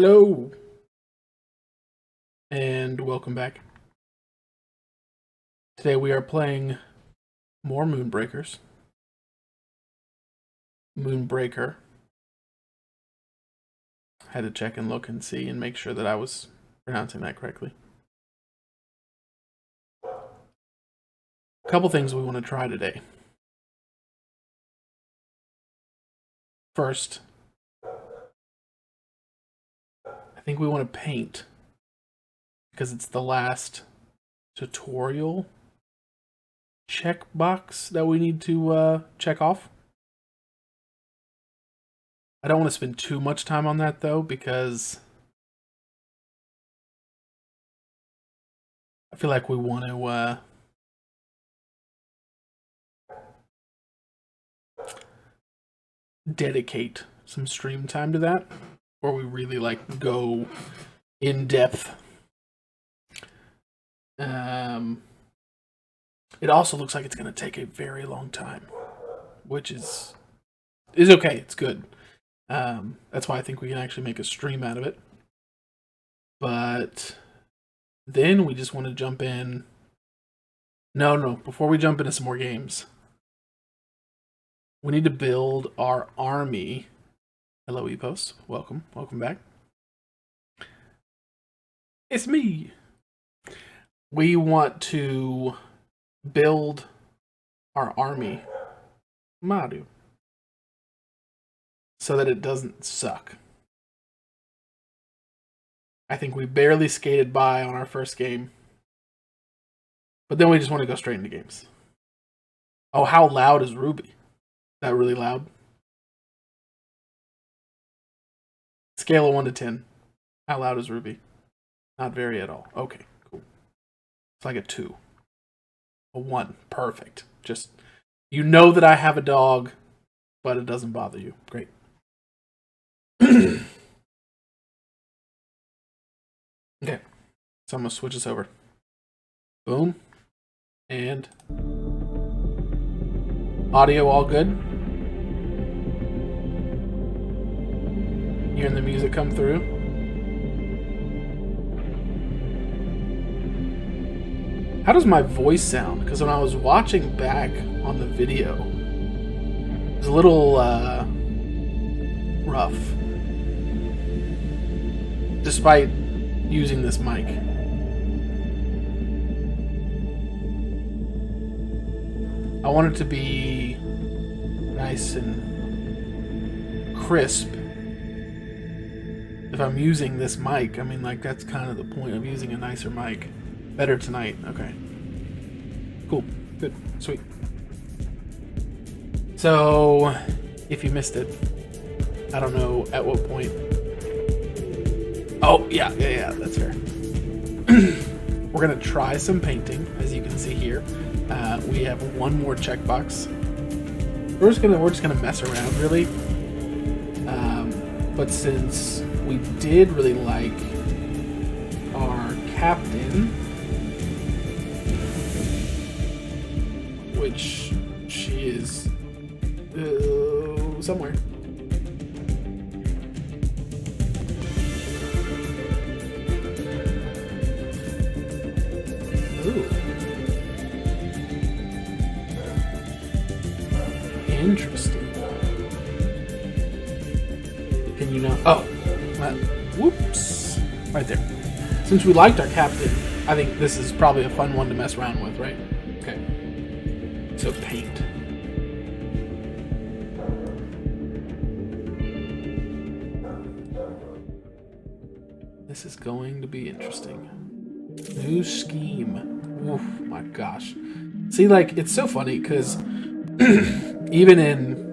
Hello, and welcome back. Today we are playing more Moonbreakers. Moonbreaker. Had to check and look and see and make sure that I was pronouncing that correctly. A couple things we want to try today. First, I think we want to paint because it's the last tutorial checkbox that we need to check off. I don't want to spend too much time on that though because I feel like we want to dedicate some stream time to that, or we really like go in depth. It also looks like it's going to take a very long time, which is okay. It's good. That's why I think we can actually make a stream out of it. But then we just want to jump in. No. Before we jump into some more games, we need to build our army. Hello, Epos. Welcome back. It's me. We want to build our army, Mario, so that it doesn't suck. I think we barely skated by on our first game, but then we just want to go straight into games. Oh, how loud is Ruby? Is that really loud? Scale of 1 to 10. How loud is Ruby? Not very at all. Okay, cool. It's like a 2. A 1. Perfect. Just, you know that I have a dog, but it doesn't bother you. Great. Okay. So I'm going to switch this over. Boom. And audio all good. Hearing the music come through. How does my voice sound? Because when I was watching back on the video, it was a little rough. Despite using this mic. I want it to be nice and crisp. If I'm using this mic, I mean, like, that's kind of the point of using a nicer mic. Better tonight. Okay. Cool. Good. Sweet. So, if you missed it, I don't know at what point. Oh, yeah, that's fair. We're going to try some painting, as you can see here. We have one more checkbox. We're just gonna mess around, really. But since we did really like our captain, which she is somewhere. Ooh. Interesting. Can you not? Oh, whoops! Right there. Since we liked our captain, I think this is probably a fun one to mess around with, right? Okay. So paint. This is going to be interesting. New scheme. Oof, my gosh. See, like, it's so funny because even in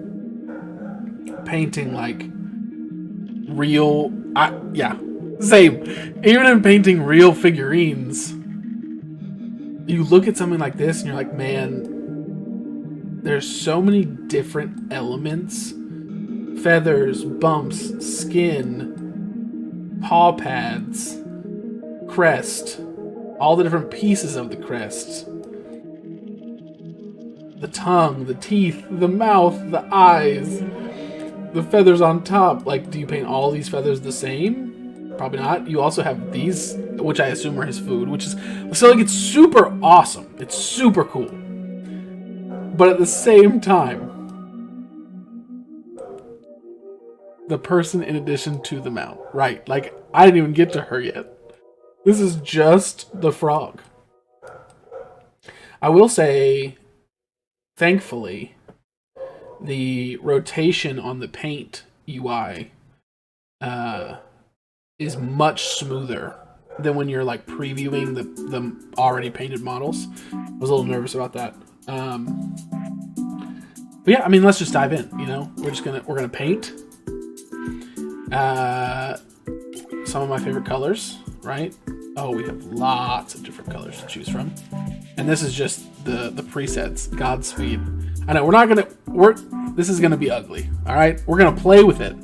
painting, like, real... same. Even in painting real figurines, you look at something like this and you're like, man, there's so many different elements. Feathers, bumps, skin, paw pads, crest, all the different pieces of the crest. The tongue, the teeth, the mouth, the eyes, the feathers on top. Like, do you paint all these feathers the same? Probably not. You also have these, which I assume are his food, which is so like it's super awesome. It's super cool. But at the same time, the person in addition to the mount, right? Like I didn't even get to her yet. This is just the frog. I will say, thankfully, the rotation on the paint UI is much smoother than when you're like previewing the already painted models. I was a little nervous about that. But yeah, I mean, let's just dive in. You know, we're gonna paint some of my favorite colors, right? Oh, we have lots of different colors to choose from, and this is just the presets. Godspeed. I know this is gonna be ugly. All right, we're gonna play with it.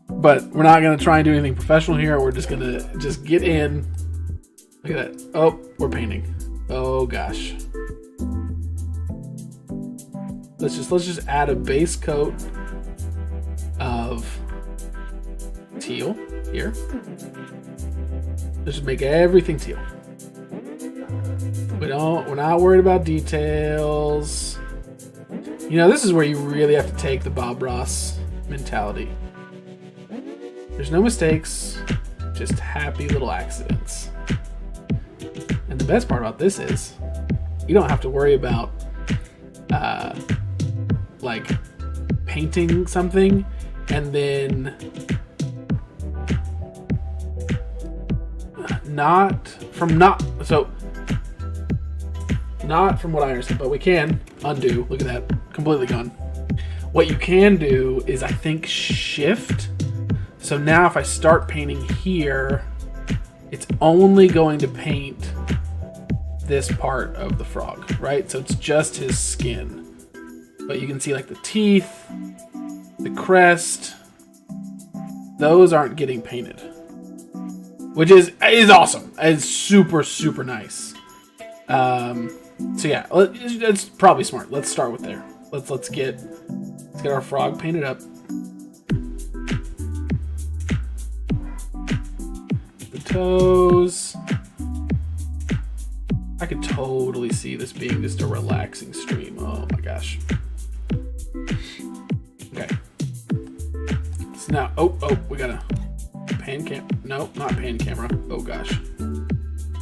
But we're not going to try and do anything professional here. We're just going to get in. Look at that. Oh, we're painting. Oh, gosh. Let's just add a base coat of teal here. Let's just make everything teal. We're not worried about details. You know, this is where you really have to take the Bob Ross mentality. There's no mistakes, just happy little accidents. And the best part about this is you don't have to worry about like painting something and then not from what I understand, but we can undo. Look at that, completely gone. What you can do is, I think, shift. So now if I start painting here, it's only going to paint this part of the frog, right? So it's just his skin. But you can see like the teeth, the crest, those aren't getting painted. Which is awesome. It's super, super nice. So yeah, it's probably smart. Let's start with there. Let's get our frog painted up. Toes. I could totally see this being just a relaxing stream. Oh my gosh. Okay. So now, we gotta pan cam. No, not pan camera. Oh gosh.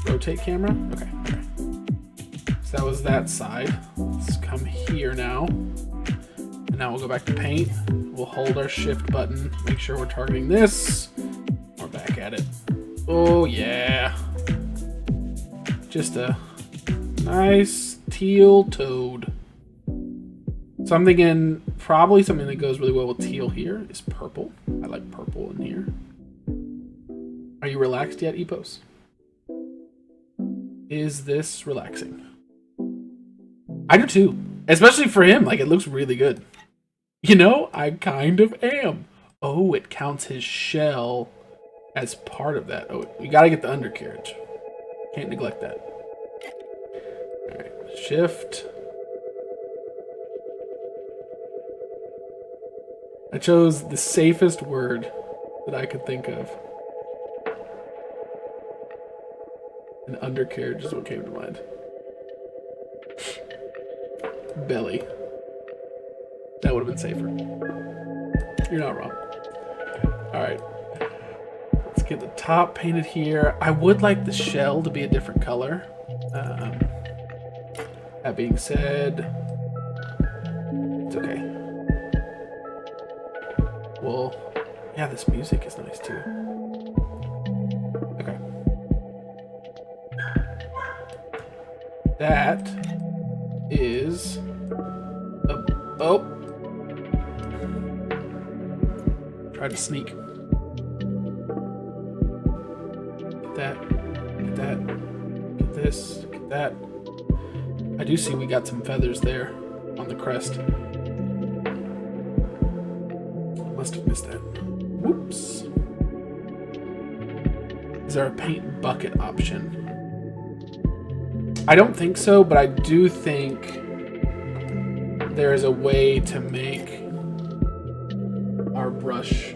Rotate camera. Okay. So that was that side. Let's come here now. And now we'll go back to paint. We'll hold our shift button. Make sure we're targeting this. We're back at it. Oh yeah, just a nice teal toad. So I'm thinking probably something that goes really well with teal here is purple. I like purple in here. Are you relaxed yet, Epos? Is this relaxing? I do too, especially for him. Like, it looks really good. You know, I kind of am. Oh, it counts his shell as part of that. Oh, you gotta get the undercarriage. Can't neglect that. Alright, shift. I chose the safest word that I could think of. An undercarriage is what came to mind. Belly. That would have been safer. You're not wrong. Alright. Let's get the top painted here. I would like the shell to be a different color. That being said, it's okay. Well, yeah, this music is nice too. Okay. That is oh. Tried to sneak. Get that. Get this. Get that. I do see we got some feathers there on the crest. Must have missed that. Whoops. Is there a paint bucket option? I don't think so, but I do think there is a way to make our brush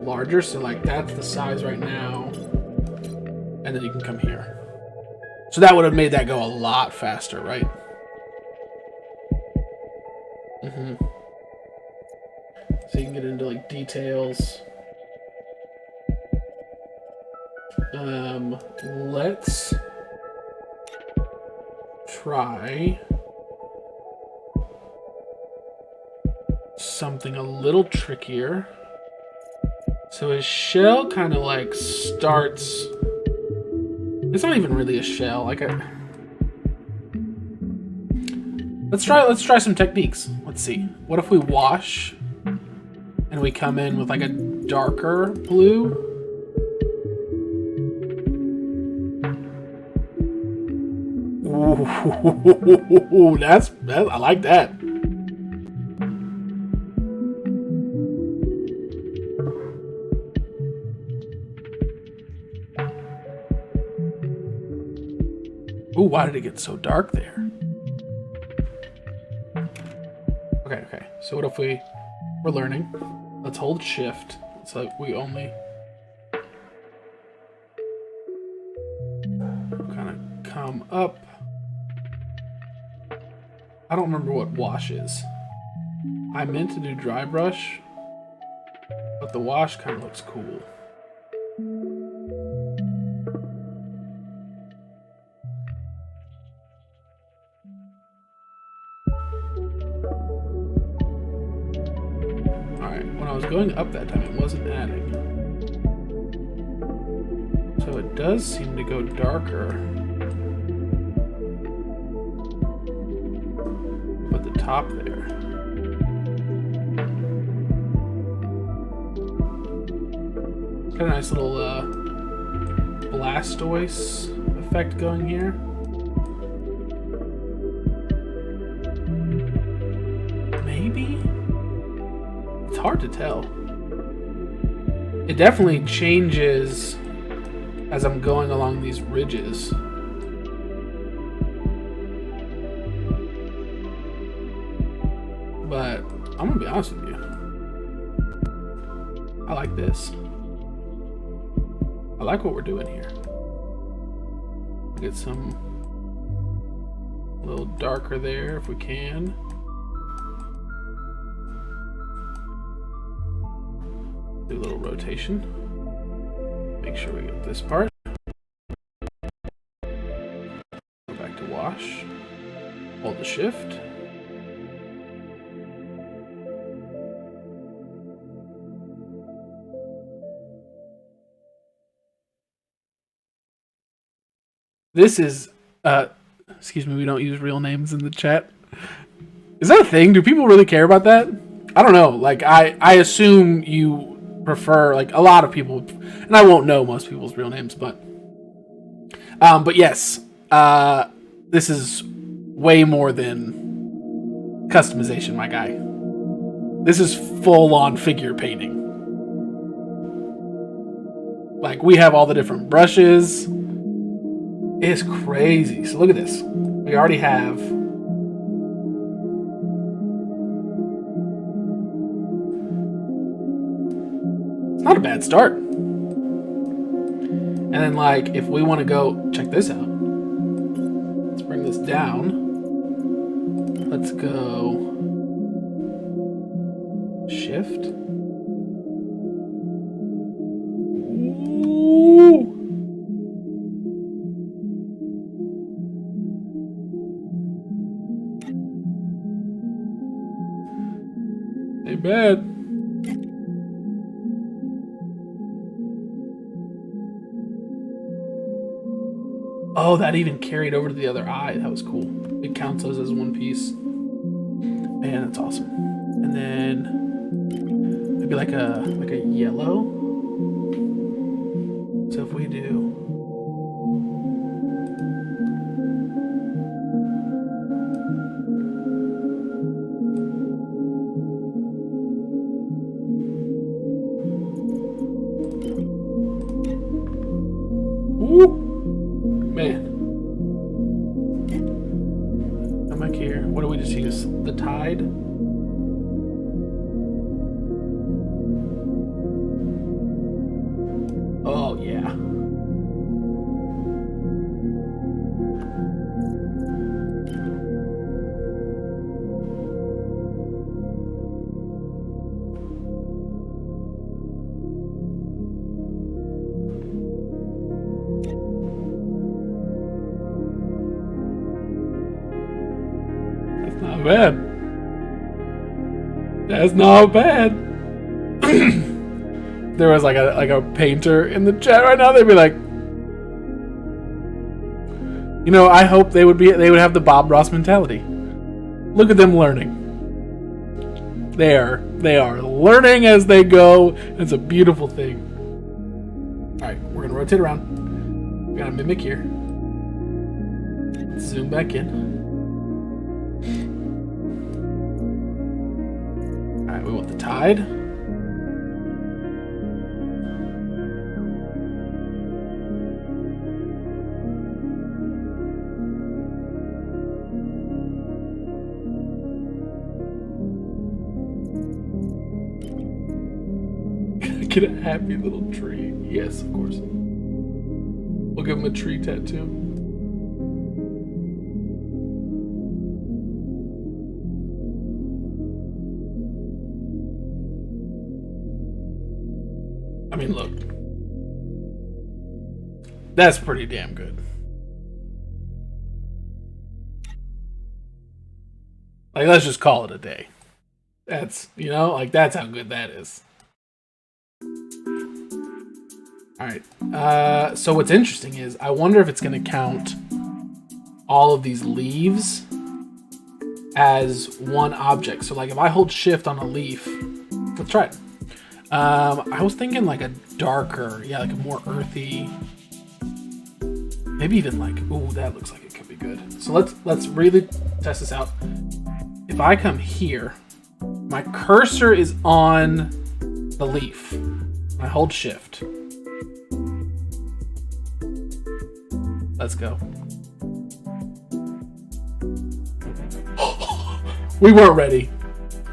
larger. So like that's the size right now. And then you can come here. So that would have made that go a lot faster, right? So you can get into like details. Let's try something a little trickier. So his shell kind of like starts. It's not even really a shell. Like let's try some techniques. Let's see. What if we wash and we come in with like a darker blue? Ooh, that I like that. Ooh, why did it get so dark there? Okay. So what if we're learning? Let's hold shift. It's like we only kind of come up. I don't remember what wash is. I meant to do dry brush, but the wash kind of looks cool. Alright, when I was going up that time, it wasn't adding. So it does seem to go darker. But the top there. Got a nice little Blastoise effect going here. Maybe? It's hard to tell. It definitely changes as I'm going along these ridges. But I'm gonna be honest with you. I like this. I like what we're doing here. Get some a little darker there if we can. Do a little rotation. Make sure we get this part. Go back to wash. Hold the shift. This is, excuse me, we don't use real names in the chat. Is that a thing? Do people really care about that? I don't know. Like, I assume you prefer, like, a lot of people, and I won't know most people's real names, but yes, this is way more than customization, my guy. This is full-on figure painting. Like, we have all the different brushes. It's crazy. So look at this. We already have it's not a bad start. And then like if we want to go check this out. Let's bring this down. Let's go shift. Ooh. Ain't bad. Oh, that even carried over to the other eye. That was cool. It counts those as one piece. Man, that's awesome. And then maybe like a yellow. So if we do man. I'm back here. What do we just use? The tide? not bad. That's not bad. There was like a painter in the chat right now, they'd be like, you know, I hope they would have the Bob Ross mentality. Look at them learning. They are learning as they go. It's a beautiful thing. Alright, we're gonna rotate around. We got a mimic here. Let's zoom back in. Alright, we want the tide. Get a happy little tree. Yes, of course. We'll give him a tree tattoo. I mean, look. That's pretty damn good. Like, let's just call it a day. That's, you know, like, that's how good that is. Alright, so what's interesting is, I wonder if it's going to count all of these leaves as one object. So, like, if I hold shift on a leaf, let's try it. I was thinking like a darker, yeah, like a more earthy, maybe even like, ooh, that looks like it could be good. So let's really test this out. If I come here, my cursor is on the leaf. I hold shift. Let's go. We weren't ready.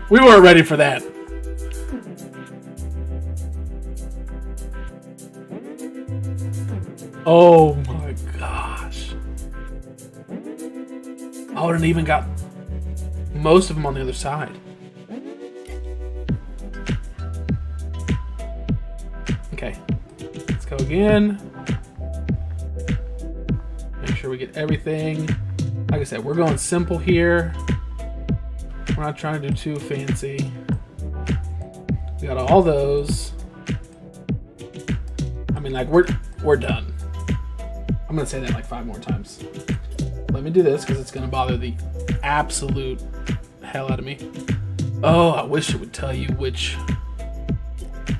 We weren't ready for that. Oh my gosh. I wouldn't even got most of them on the other side. Okay. Let's go again. Make sure we get everything. Like I said, we're going simple here. We're not trying to do too fancy. We got all those. I mean, like, we're done. I'm gonna say that like 5 more times. Let me do this because it's gonna bother the absolute hell out of me. Oh, I wish it would tell you which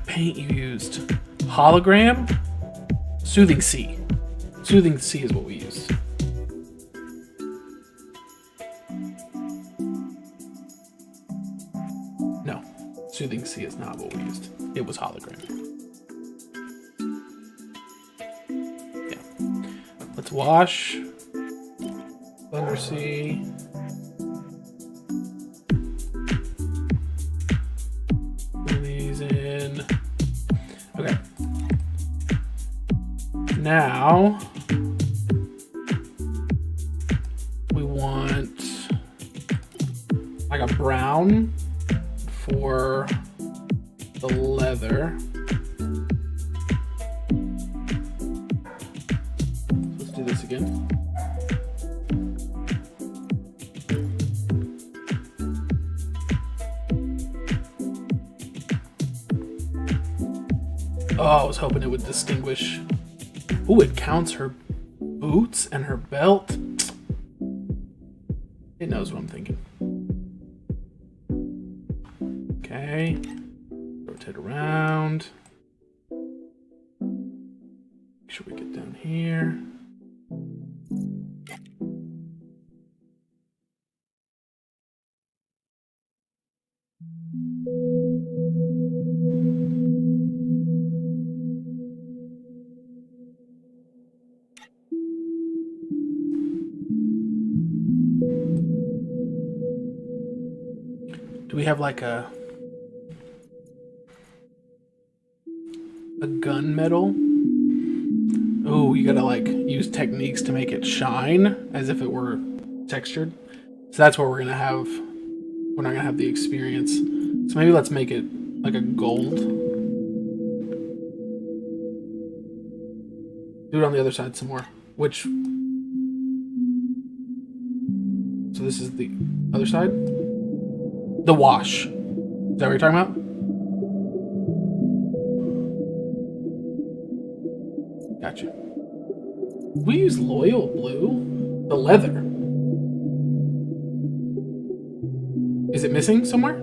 paint you used. Hologram? Soothing Sea. Soothing Sea is what we used. No, Soothing Sea is not what we used. It was Hologram. Yeah. Let's wash. Thunder Sea. Put these in. Okay. Now we want like a brown for the leather. Let's do this again. Oh, I was hoping it would distinguish. Ooh, it counts her boots and her belt. It knows what I'm thinking. Okay. Rotate around. Make sure we get down here. Do we have like a gunmetal? Oh, you gotta like use techniques to make it shine as if it were textured. So that's where we're not gonna have the experience. So maybe let's make it like a gold. Do it on the other side some more. So So this is the other side. The wash. Is that what you're talking about? Gotcha. We use Loyal Blue? The leather. Is it missing somewhere?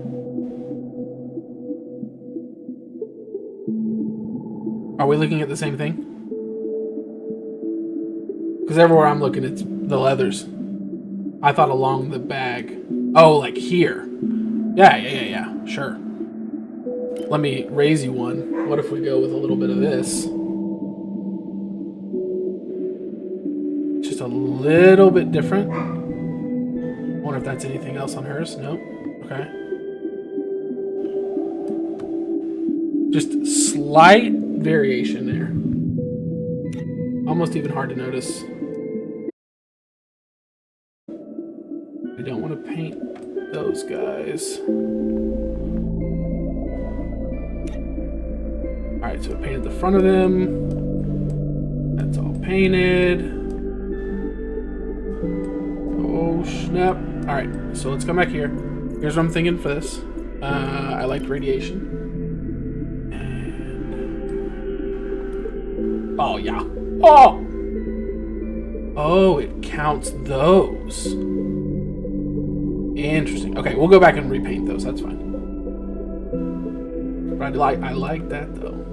Are we looking at the same thing? Because everywhere I'm looking, it's the leathers. I thought along the bag. Oh, like here. Yeah. Sure. Let me raise you one. What if we go with a little bit of this? Just a little bit different. Wonder if that's anything else on hers. Nope. Okay. Just slight variation there. Almost even hard to notice. We don't want to paint those guys. Alright, so I painted the front of them. That's all painted. Oh, snap. Alright, so let's come back here. Here's what I'm thinking for this. I liked radiation. And... oh, yeah. Oh! Oh, it counts those. Interesting. Okay, we'll go back and repaint those. That's fine. But I like that, though.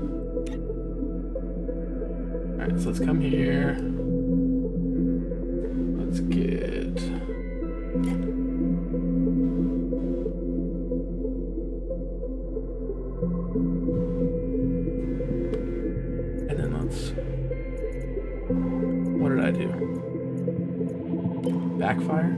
Alright, so let's come here. Let's get... and then let's... what did I do? Backfire?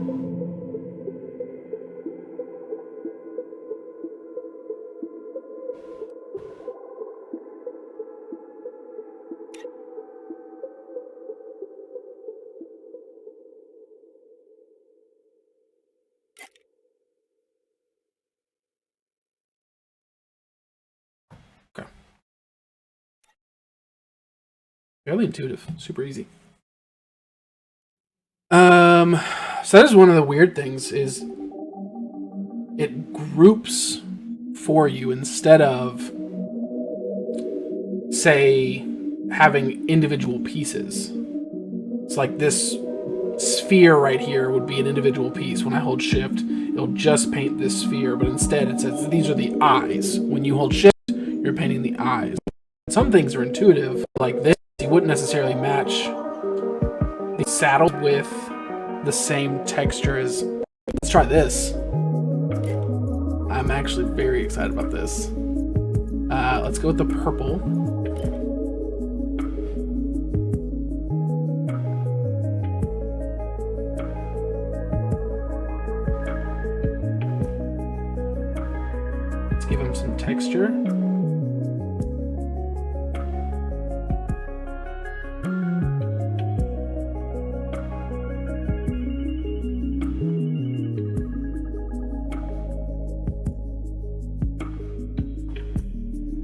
Okay. Fairly intuitive. Super easy. So that is one of the weird things, is it groups for you instead of, say, having individual pieces. It's like this sphere right here would be an individual piece. When I hold shift, it'll just paint this sphere, but instead it says these are the eyes. When you hold shift, you're painting the eyes. Some things are intuitive, like this. You wouldn't necessarily match the saddle with the same texture as... let's try this. I'm actually very excited about this. Let's go with the purple. Let's give him some texture.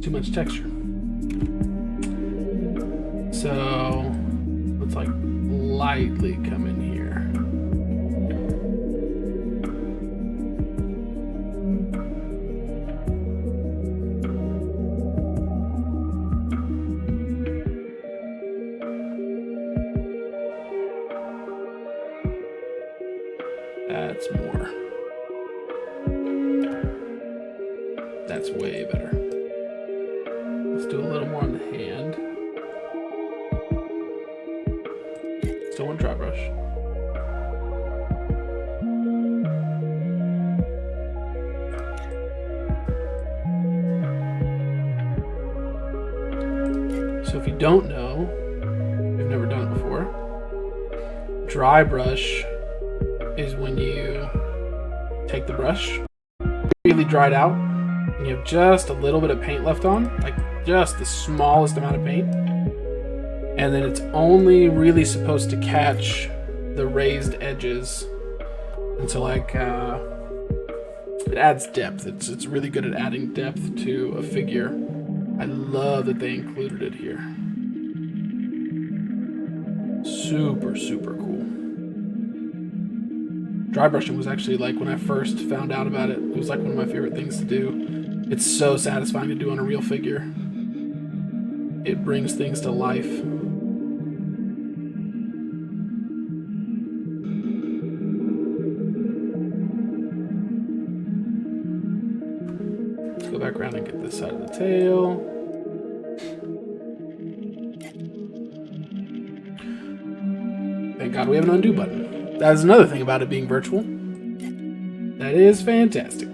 Too much texture. So let's like lightly come in here. That's more. That's way better. Let's do a little more on the hand. Still want dry brush. So if you don't know, you've never done it before, dry brush is when you take the brush, really dried out, and you have just a little bit of paint left on, like just the smallest amount of paint, and then it's only really supposed to catch the raised edges, and so like it adds depth. It's really good at adding depth to a figure. I love that they included it here. Super cool. Dry brushing was actually like when I first found out about it. It was like one of my favorite things to do. It's so satisfying to do on a real figure. It brings things to life. Let's go back around and get this side of the tail. Thank God we have an undo button. That is another thing about it being virtual. That is fantastic.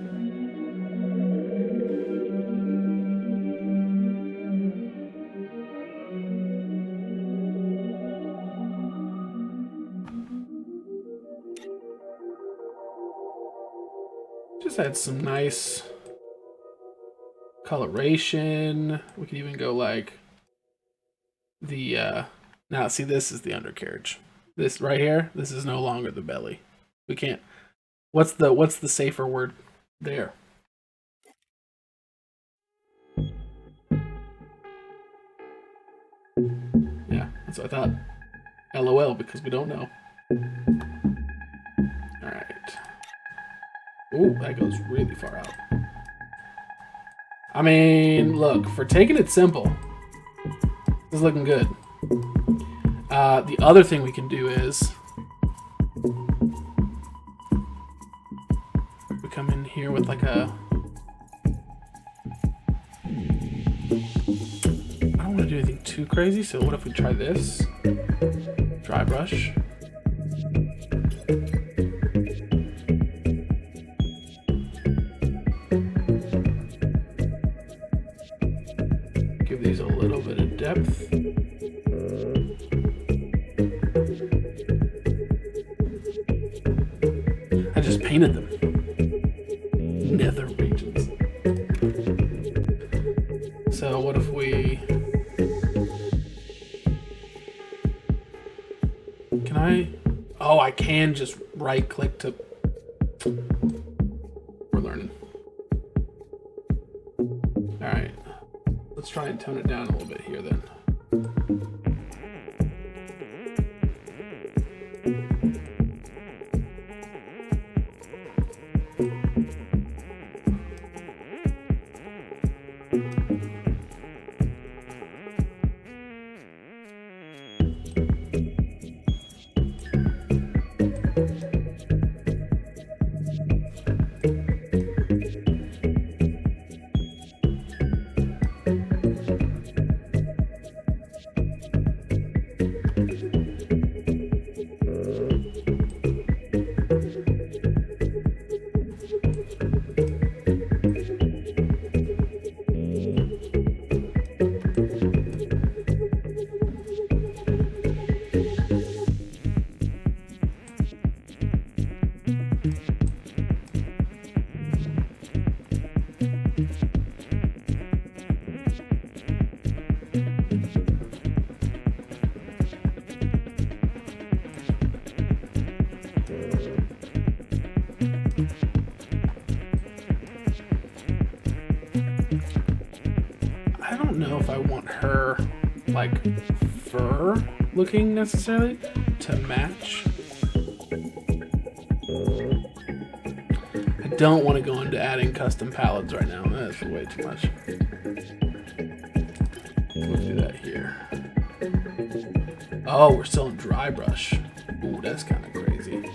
Just add some nice coloration. We can even go like the now see, this is the undercarriage. This right here, this is no longer the belly. We can't. What's the safer word there? Yeah, that's what I thought. LOL, because we don't know. Alright. Ooh, that goes really far out. I mean, look, for taking it simple, this is looking good. The other thing we can do is we come in here with like a... I don't want to do anything too crazy, so what if we try this? Dry brush. Give these a little bit of depth. I just painted them. Nether regions. So what if we... Can I... Oh, I can just right click to... We're learning. Alright. Let's try and tone it down a little bit here then. I don't know if I want her like fur looking necessarily to match. I don't want to go into adding custom palettes right now. That's way too much. We'll do that here. Oh, we're still in dry brush. Ooh, that's kind of crazy.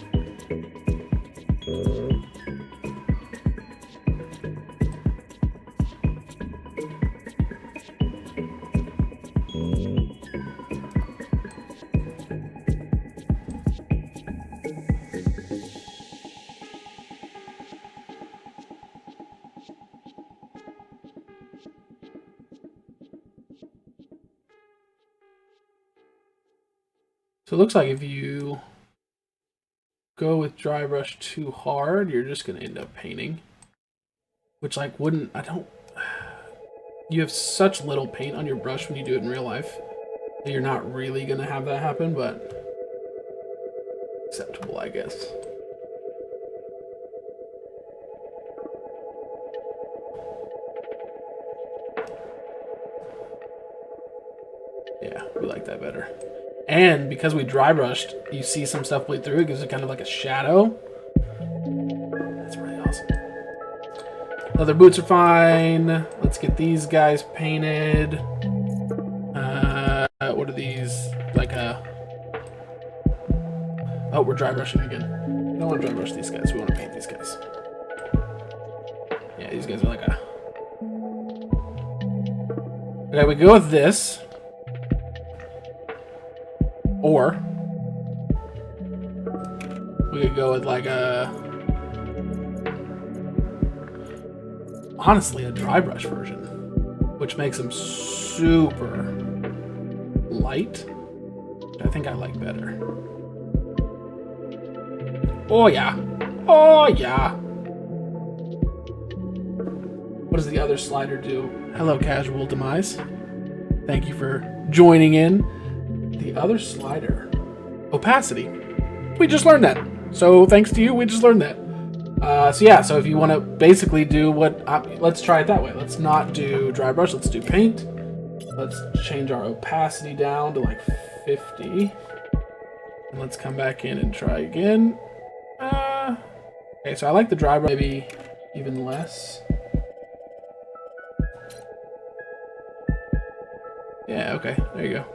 So it looks like if you go with dry brush too hard, you're just going to end up painting. Which, like, wouldn't... I don't... You have such little paint on your brush when you do it in real life that you're not really going to have that happen, but... acceptable, I guess. Yeah, we like that better. And because we dry brushed, you see some stuff bleed through. It gives it kind of like a shadow. Leather boots are fine. Let's get these guys painted. What are these? Like a... Oh, we're dry brushing again. We don't want to dry brush these guys. We want to paint these guys. Yeah, these guys are like a... Okay, we go with this. Or... we could go with like a... honestly, a dry brush version. Which makes them super light. I think I like better. Oh yeah. Oh yeah. What does the other slider do? Hello, Casual Demise. Thank you for joining in. The other slider. Opacity. We just learned that. So thanks to you, we just learned that. So yeah, so if you want to basically do what... let's try it that way. Let's not do dry brush. Let's do paint. Let's change our opacity down to like 50. And let's come back in and try again. Okay, so I like the dry brush maybe even less. Yeah, okay, there you go.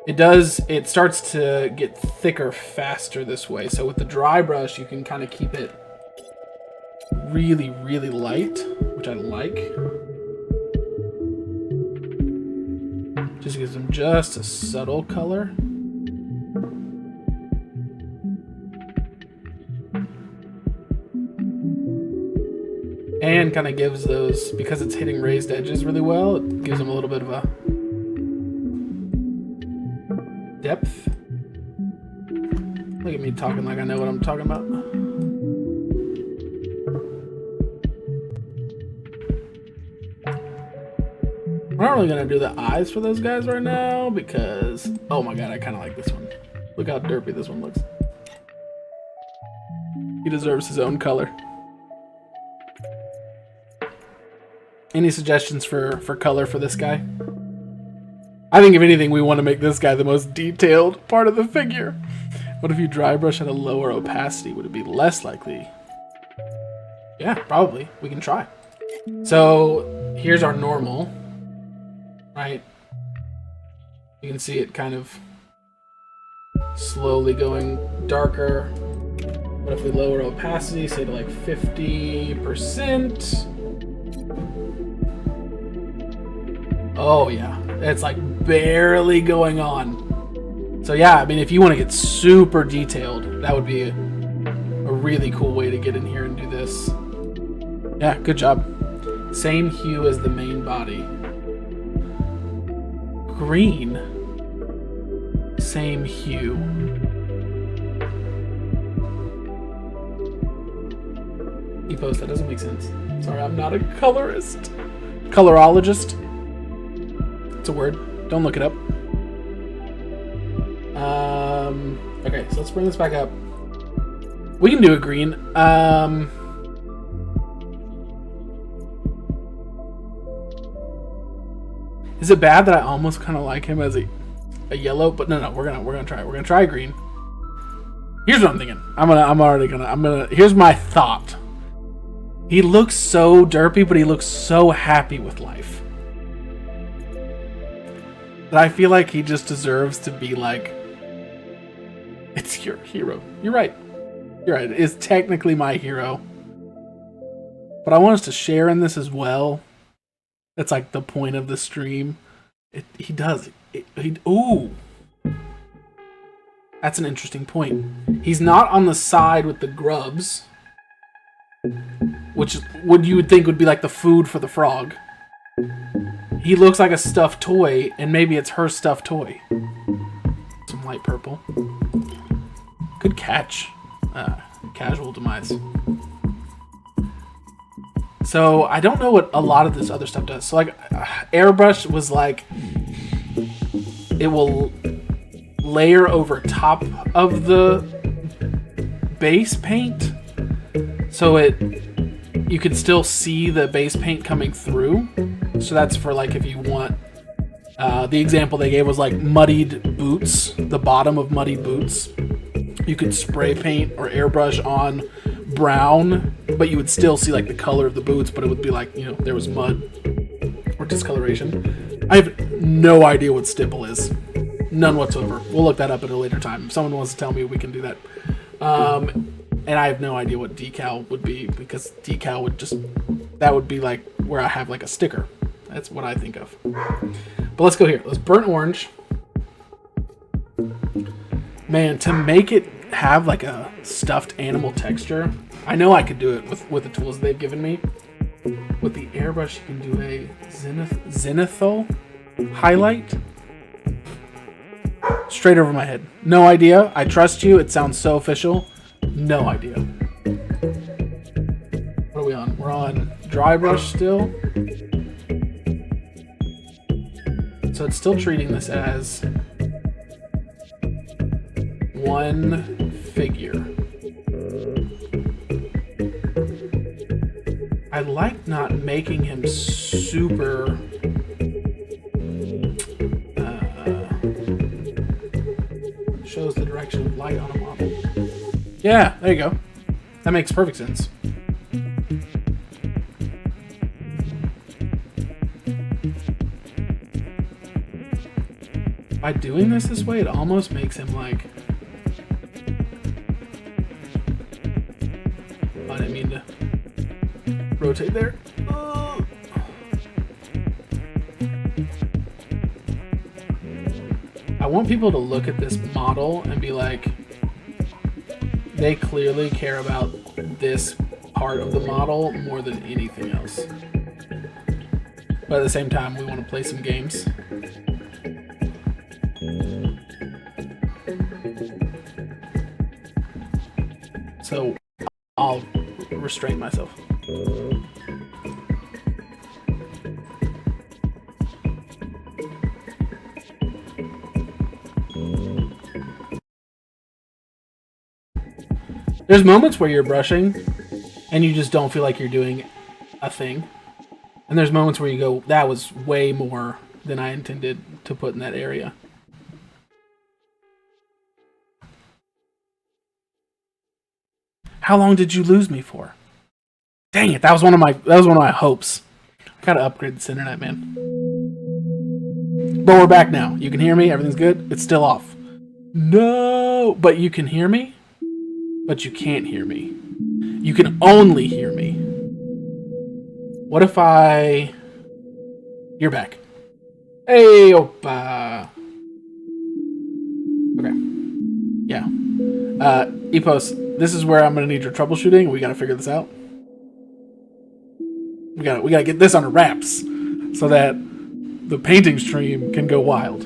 It starts to get thicker faster this way. So with the dry brush, you can kind of keep it really, really light, which I like. Just gives them just a subtle color. And kind of gives those, because it's hitting raised edges really well, it gives them a little bit of a depth. Look at me talking like I know what I'm talking about. We're not really going to do the eyes for those guys right now because, oh my god, I kind of like this one. Look how derpy this one looks. He deserves his own color. Any suggestions for color for this guy? I think if anything, we want to make this guy the most detailed part of the figure. What if you dry brush at a lower opacity? Would it be less likely? Yeah, probably. We can try. So here's our normal, right? You can see it kind of slowly going darker. What if we lower opacity, say to like 50%? Oh yeah, it's like barely going on. So yeah, I mean, if you want to get super detailed, that would be a really cool way to get in here and do this. Yeah, good job. Same hue as the main body. Green. Same hue. E-post, that doesn't make sense. Sorry, I'm not a colorist. Colorologist. It's a word. Don't look it up. Okay, so let's bring this back up. We can do a green. Is it bad that I almost kind of like him as a yellow? But no, we're gonna try it. We're gonna try a green. Here's what I'm thinking. Here's my thought. He looks so derpy, but he looks so happy with life. That I feel like he just deserves to be like, it's your hero. You're right. You're right. It is technically my hero. But I want us to share in this as well. That's like the point of the stream. He does. Ooh. That's an interesting point. He's not on the side with the grubs, which you would think would be like the food for the frog. He looks like a stuffed toy, and maybe it's her stuffed toy. Some light purple. Good catch. Casual Demise. So I don't know what a lot of this other stuff does. So like airbrush was like, it will layer over top of the base paint. So you can still see the base paint coming through. So that's for like if you want, the example they gave was like muddied boots, the bottom of muddy boots. You could spray paint or airbrush on brown but you would still see like the color of the boots, but it would be like, you know, there was mud or discoloration. I have no idea what stipple is. None whatsoever. We'll look that up at a later time. If someone wants to tell me, we can do that. And I have no idea what decal would be, because decal would just, that would be like where I have like a sticker. That's what I think of. But let's go here. Let's burnt orange. Man, to make it have like a stuffed animal texture, I know I could do it with the tools they've given me. With the airbrush, you can do a zenithal highlight. Straight over my head. No idea. I trust you. It sounds so official. No idea. What are we on? We're on dry brush still. So it's still treating this as one figure. I like not making him super shows the direction of light on a model. Yeah, there you go. That makes perfect sense. By doing this way, it almost makes him like... I didn't mean to rotate there. I want people to look at this model and be like, they clearly care about this part of the model more than anything else. But at the same time, we want to play some games. So I'll restrain myself. There's moments where you're brushing and you just don't feel like you're doing a thing. And there's moments where you go, that was way more than I intended to put in that area. How long did you lose me for? Dang it, that was one of my hopes. I gotta upgrade this internet, man. But we're back now. You can hear me, everything's good. It's still off. No, but you can hear me? But you can't hear me. You can only hear me. What if I... You're back. Hey, Opa. Okay. Yeah. Epos, this is where I'm going to need your troubleshooting. We got to figure this out. We got to get this under wraps so that the painting stream can go wild.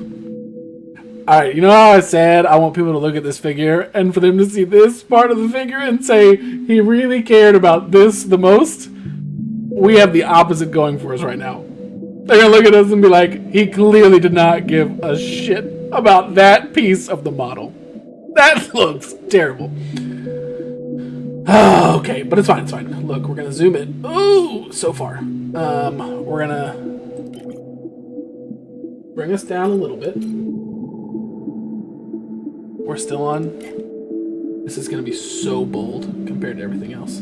Alright, you know how I said I want people to look at this figure and for them to see this part of the figure and say he really cared about this the most? We have the opposite going for us right now. They're going to look at us and be like, he clearly did not give a shit about that piece of the model. That looks terrible. Okay, but it's fine, it's fine. Look, we're going to zoom in. Ooh, so far. We're going to bring us down a little bit. We're still on. This is going to be so bold compared to everything else.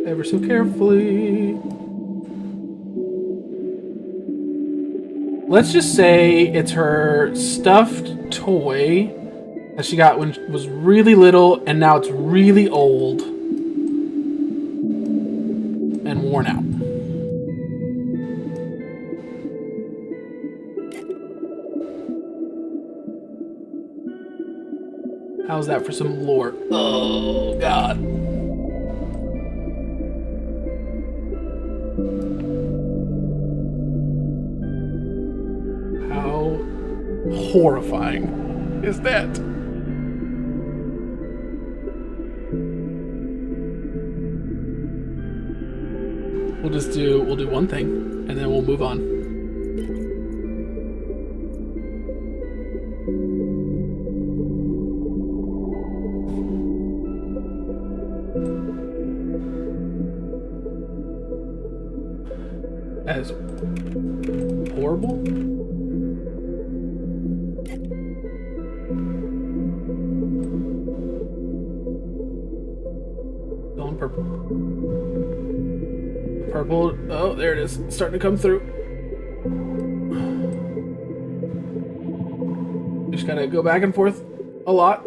Ever so carefully. Let's just say it's her stuffed toy that she got when she was really little, and now it's really old and worn out. How's that for some lore? Oh, God. How horrifying is that? We'll do one thing, and then we'll move on. That is horrible. Purple. Oh, there it is. It's starting to come through. Just gotta go back and forth a lot.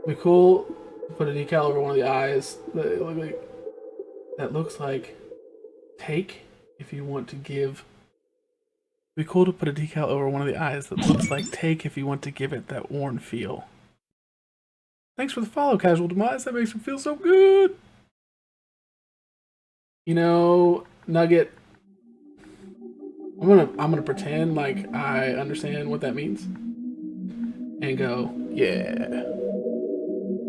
Be cool. Put a decal over one of the eyes. That looks like take if you want to give. Be cool to put a decal over one of the eyes that looks like take if you want to give it that worn feel. Thanks for the follow, Casual Demise. That makes me feel so good. You know, Nugget. I'm gonna pretend like I understand what that means. And go, yeah.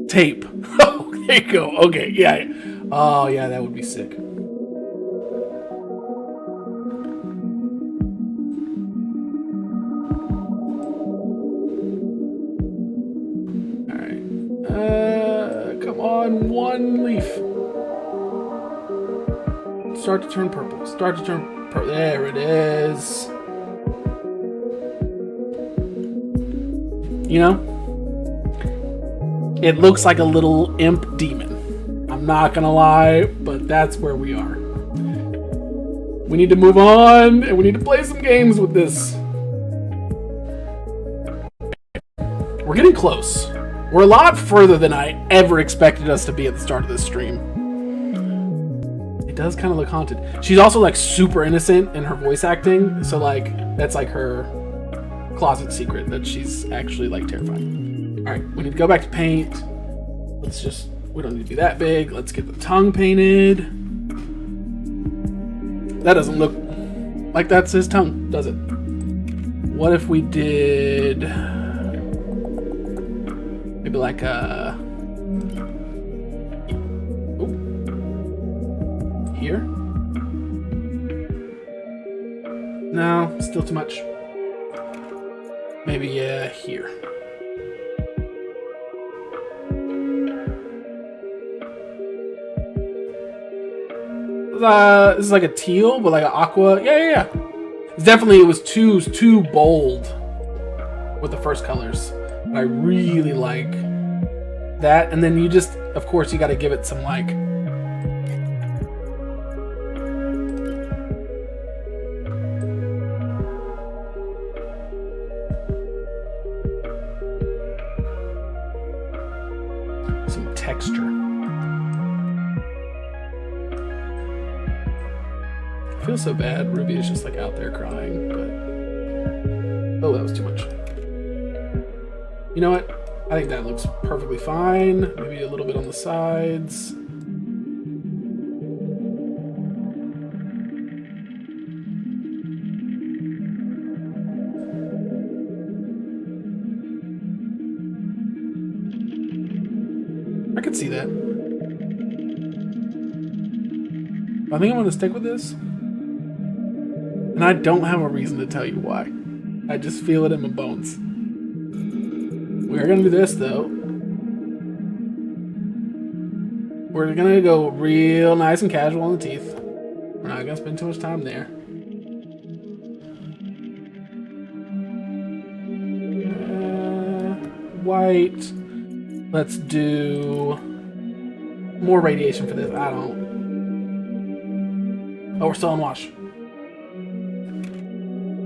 Tape. Oh, there you go. Okay, yeah. Oh, yeah, that would be sick. Alright. Come on, one leaf. Start to turn purple. Start to turn purple. There it is. You know? It looks like a little imp demon. I'm not gonna lie, but that's where we are. We need to move on, and we need to play some games with this. We're getting close. We're a lot further than I ever expected us to be at the start of this stream. It does kind of look haunted. She's also like super innocent in her voice acting, so like that's like her closet secret that she's actually like terrifying. All right, we need to go back to paint. Let's just, we don't need to be that big. Let's get the tongue painted. That doesn't look like that's his tongue, does it? What if we did maybe like a, here? No, still too much. Maybe, yeah, here. This is like a teal, but like an aqua. Yeah. It's definitely, it was too bold with the first colors. But I really like that. And then you just, of course, you got to give it some like some texture. I feel so bad. Ruby is just like out there crying, but oh, that was too much. You know what? I think that looks perfectly fine. Maybe a little bit on the sides. I could see that. I think I'm going to stick with this. And I don't have a reason to tell you why. I just feel it in my bones. We're going to do this, though. We're going to go real nice and casual on the teeth. We're not going to spend too much time there. White. Let's do more radiation for this. I don't. Oh, we're still on wash.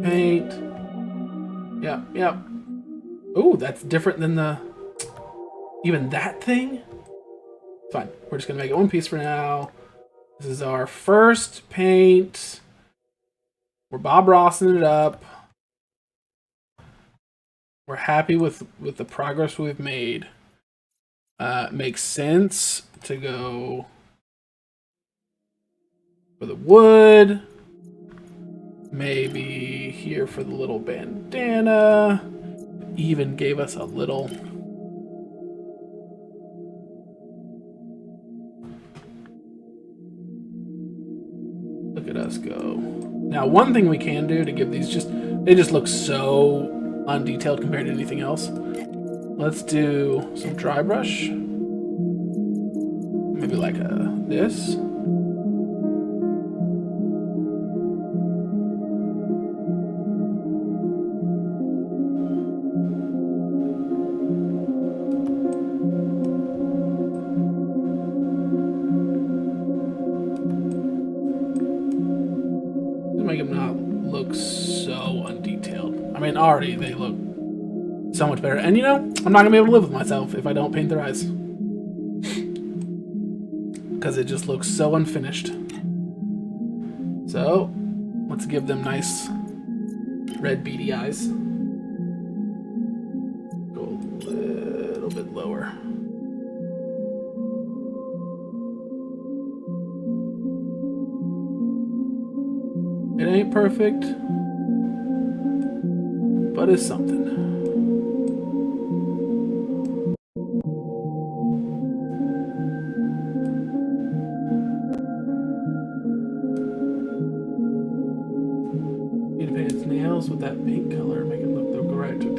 Paint. Yep. Oh, that's different than the... even that thing? Fine. We're just going to make it one piece for now. This is our first paint. We're Bob Rossing it up. We're happy with the progress we've made. Makes sense to go for the wood. Maybe here for the little bandana. Even gave us a little... look at us go. Now, one thing we can do to give these they just look so undetailed compared to anything else. Let's do some dry brush. Maybe like this. already they look so much better. And you know, I'm not gonna be able to live with myself if I don't paint their eyes, because it just looks so unfinished. So let's give them nice red beady eyes. Go a little bit lower. It ain't perfect, but it's something. Need to paint its nails with that pink color, make it look the right to.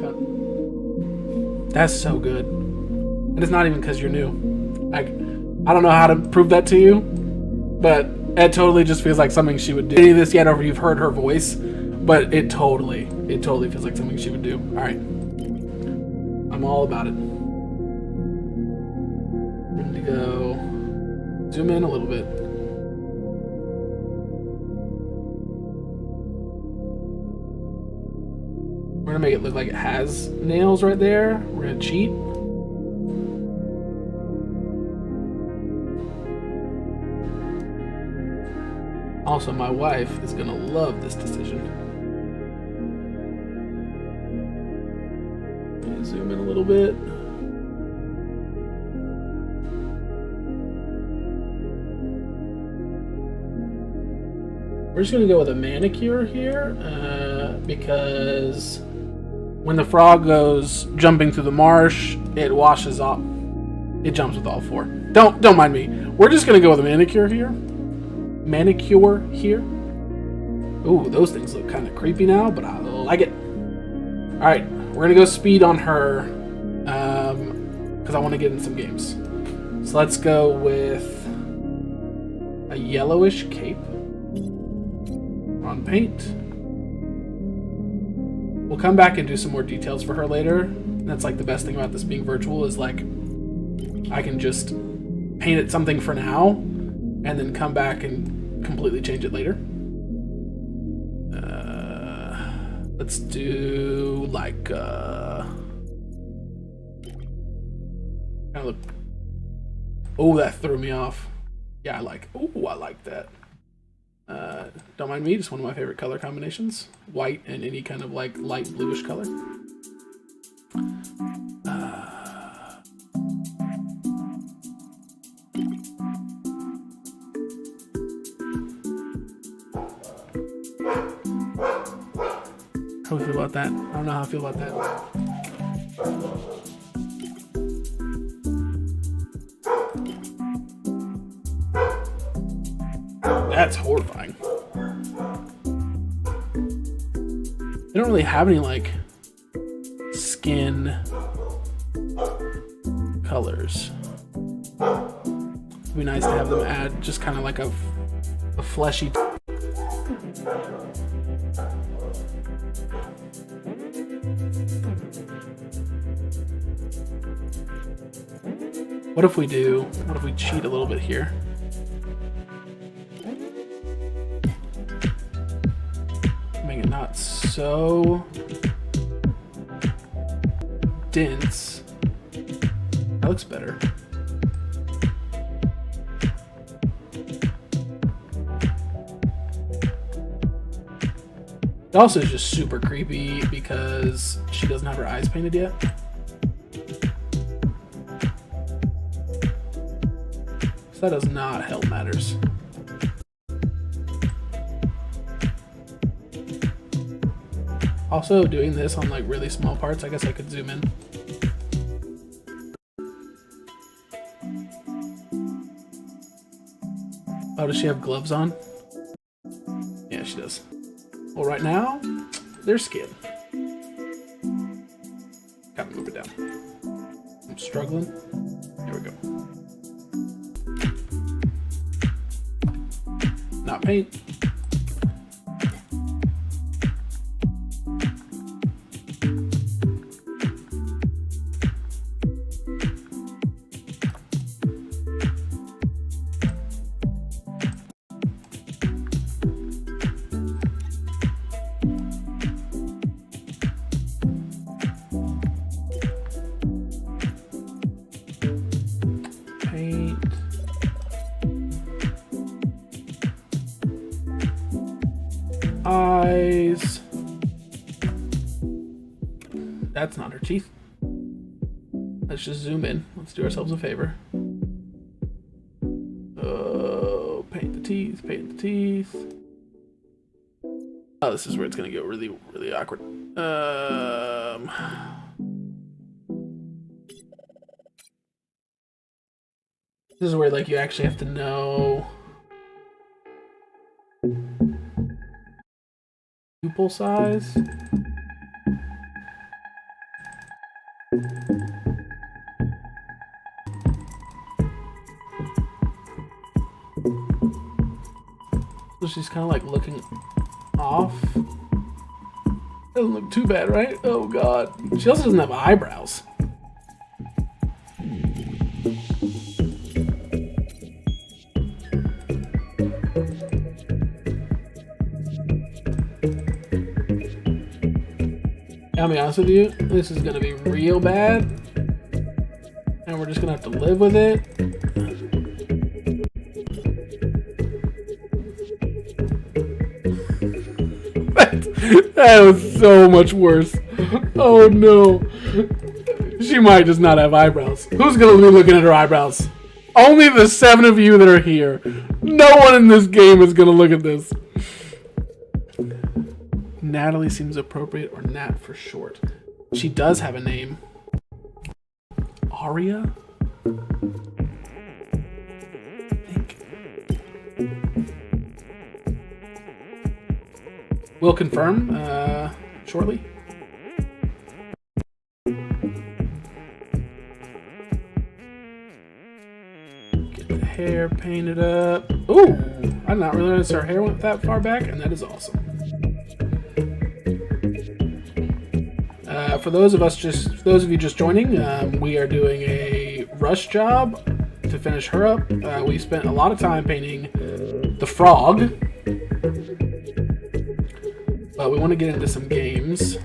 That's so good. And it's not even because you're new. Like, I don't know how to prove that to you, but it totally just feels like something she would do. Any of this yet, or you've heard her voice, but it totally feels like something she would do. All right, I'm all about it. We're going to go zoom in a little bit. We're gonna make it look like it has nails right there. We're gonna cheat. Also, my wife is gonna love this decision. Zoom in a little bit. We're just gonna go with a manicure here, because when the frog goes jumping through the marsh, it washes off. It jumps with all four. Don't mind me. We're just gonna go with a manicure here. Manicure here. Ooh, those things look kind of creepy now, but I like it. All right, we're gonna go speed on her, because I want to get in some games. So let's go with a yellowish cape on paint. We'll come back and do some more details for her later. That's like the best thing about this being virtual is like I can just paint it something for now and then come back and completely change it later. Let's do like kind of look. Oh, that threw me off. Yeah, I like that. Don't mind me, just one of my favorite color combinations. White and any kind of like light bluish color. How do you feel about that? I don't know how I feel about that. That's horrifying. They don't really have any like skin colors. It'd be nice to have them add just kind of like a fleshy. What if we cheat a little bit here? Make it not so dense. That looks better. It also is just super creepy because she doesn't have her eyes painted yet. So that does not help matters. Also, doing this on like really small parts, I guess I could zoom in. Oh, does she have gloves on? Yeah, she does. Well, right now, their skin. Gotta move it down. I'm struggling. There we go. Not paint. That's not her teeth. Let's just zoom in. Let's do ourselves a favor. Paint the teeth, paint the teeth. Oh, this is where it's gonna get really, really awkward. This is where like you actually have to know pupil size. So she's kind of like looking off. Doesn't look too bad, right? Oh god. She also doesn't have eyebrows. I'll be honest with you, this is gonna be real bad. And we're just gonna have to live with it. That was so much worse. Oh no. She might just not have eyebrows. Who's gonna be looking at her eyebrows? Only the 7 of you that are here. No one in this game is gonna look at this. Natalie seems appropriate, or Nat for short. She does have a name. Aria? I think. We'll confirm shortly. Get the hair painted up. Ooh! I did not realize her hair went that far back, and that is awesome. For those of you just joining, we are doing a rush job to finish her up. We spent a lot of time painting the frog, but we want to get into some games.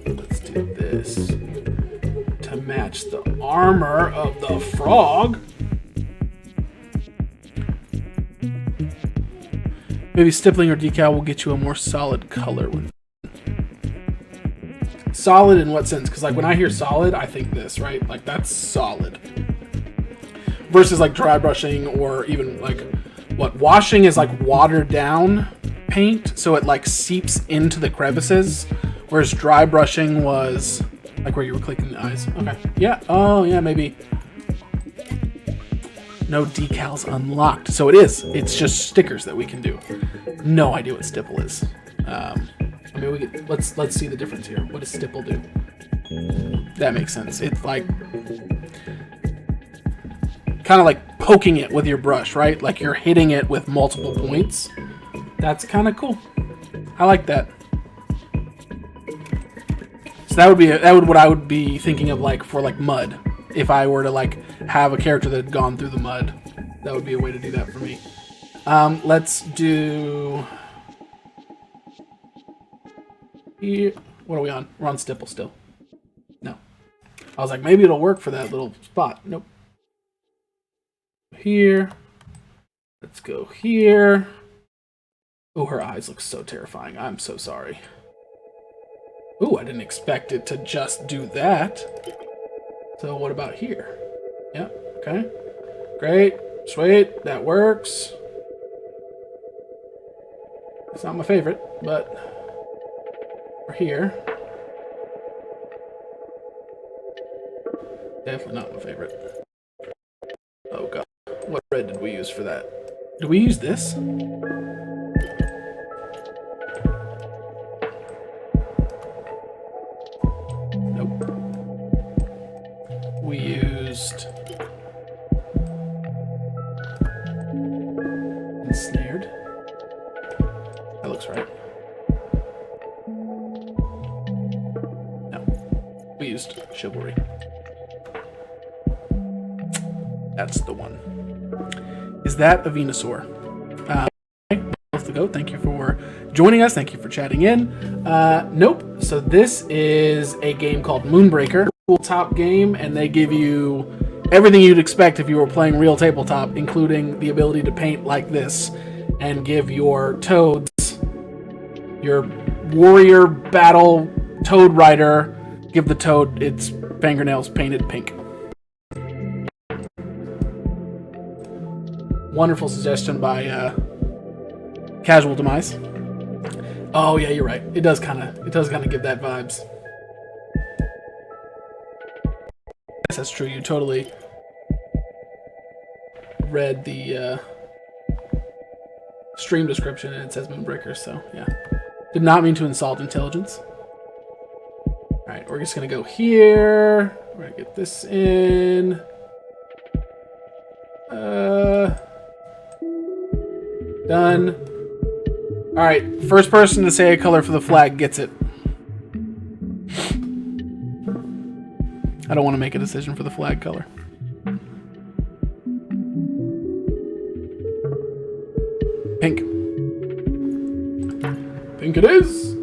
Let's do this to match the armor of the frog. Maybe stippling or decal will get you a more solid color. Solid in what sense? Because like when I hear solid, I think this, right? Like that's solid. Versus like dry brushing, or even like what washing is like watered down paint, so it like seeps into the crevices. Whereas dry brushing was like where you were clicking the eyes. Okay. Yeah. Oh yeah, maybe. No decals unlocked. So it is. It's just stickers that we can do. No idea what stipple is. I mean, let's see the difference here. What does stipple do? That makes sense. It's like kind of like poking it with your brush, right? Like you're hitting it with multiple points. That's kind of cool. I like that. So that would what I would be thinking of like for like mud. If I were to like have a character that had gone through the mud, that would be a way to do that for me. Let's do here. What are we on? We're on stipple still. No. I was like, maybe it'll work for that little spot. Nope. Here. Let's go here. Oh, her eyes look so terrifying. I'm so sorry. Oh, I didn't expect it to just do that. So what about here? Yeah, okay. Great, sweet, that works. It's not my favorite, but we're here. Definitely not my favorite. Oh god, what red did we use for that? Did we use this? Nope. We used ensnared. That looks right. No. We used chivalry. That's the one. Is that a Venusaur? The goat. Thank you for joining us. Thank you for chatting in. Nope. So this is a game called Moonbreaker. Cool top game, and they give you everything you'd expect if you were playing real tabletop, including the ability to paint like this and give your toads, your warrior battle toad rider, give the toad its fingernails painted pink. Wonderful suggestion by Casual Demise. Oh yeah, you're right. It does kind of give that vibes. Yes, that's true. You totally read the stream description and it says Moonbreaker, so yeah. Did not mean to insult intelligence. Alright, we're just gonna go here. We're gonna get this in. Done. Alright, first person to say a color for the flag gets it. I don't want to make a decision for the flag color. Pink. Pink it is.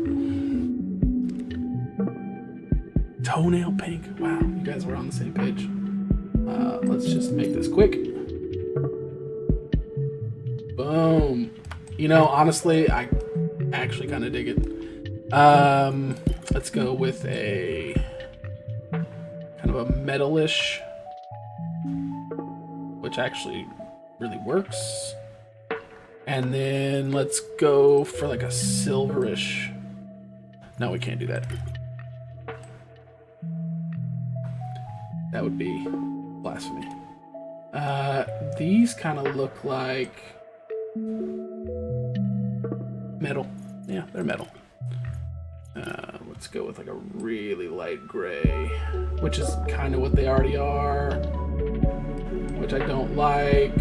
Toenail pink. Wow, you guys were on the same page. Let's just make this quick. Boom. You know, honestly, I actually kind of dig it. Let's go with a kind of a metalish, which actually really works. And then let's go for like a silverish. No, we can't do that. That would be blasphemy. These kind of look like metal. Yeah, they're metal. Let's go with like a really light gray, which is kind of what they already are, which I don't like.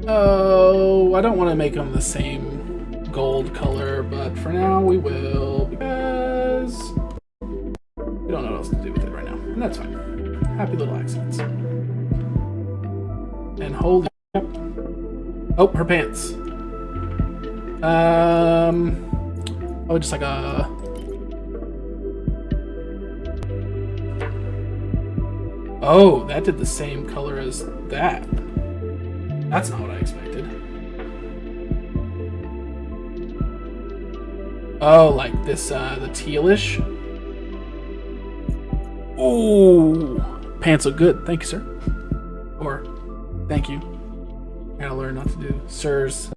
Oh, I don't want to make them the same gold color, but for now we will, because we don't know what else to do with it right now, and that's fine. Happy little accidents. And holy, yep. Oh, her pants. Oh, just like a. Oh, that did the same color as that. That's not what I expected. Oh, like this, the tealish. Ooh, pants look good. Thank you, sir. Or, thank you. Gotta learn not to do sirs.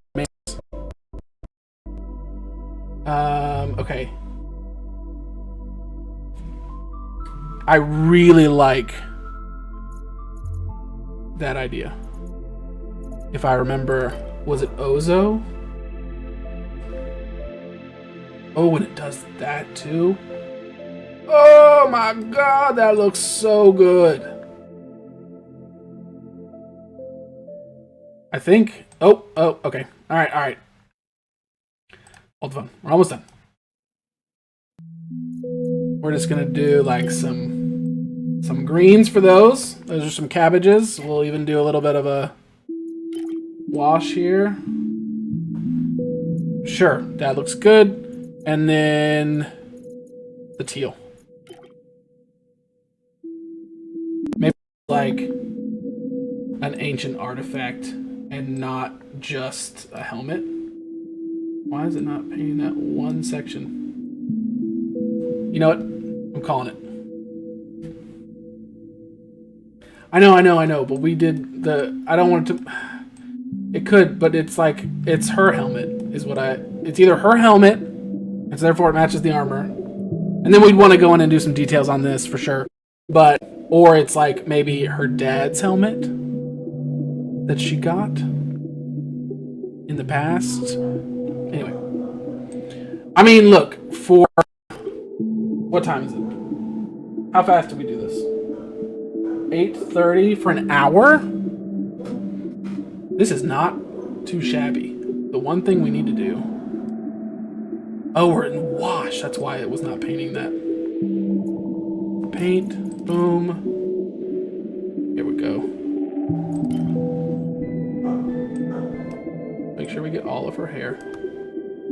Okay. I really like that idea. If I remember, was it Ozo? Oh, and it does that too? Oh my god, that looks so good. I think. Oh, okay. Alright. Hold the phone. We're almost done. We're just gonna do like some greens for those. Those are some cabbages. We'll even do a little bit of a wash here. Sure, that looks good. And then the teal. Maybe like an ancient artifact and not just a helmet. Why is it not painting that one section? You know what? I'm calling it. I know, but we did the... I don't want it to... It could, but it's like... It's her helmet, is what I... It's either her helmet, and so therefore it matches the armor, and then we'd want to go in and do some details on this, for sure. But... Or it's like, maybe her dad's helmet that she got in the past. Anyway. I mean, look, for... What time is it? How fast did we do this? 8:30 for an hour? This is not too shabby. The one thing we need to do... Oh, we're in wash. That's why it was not painting that. Paint. Boom. Here we go. Make sure we get all of her hair.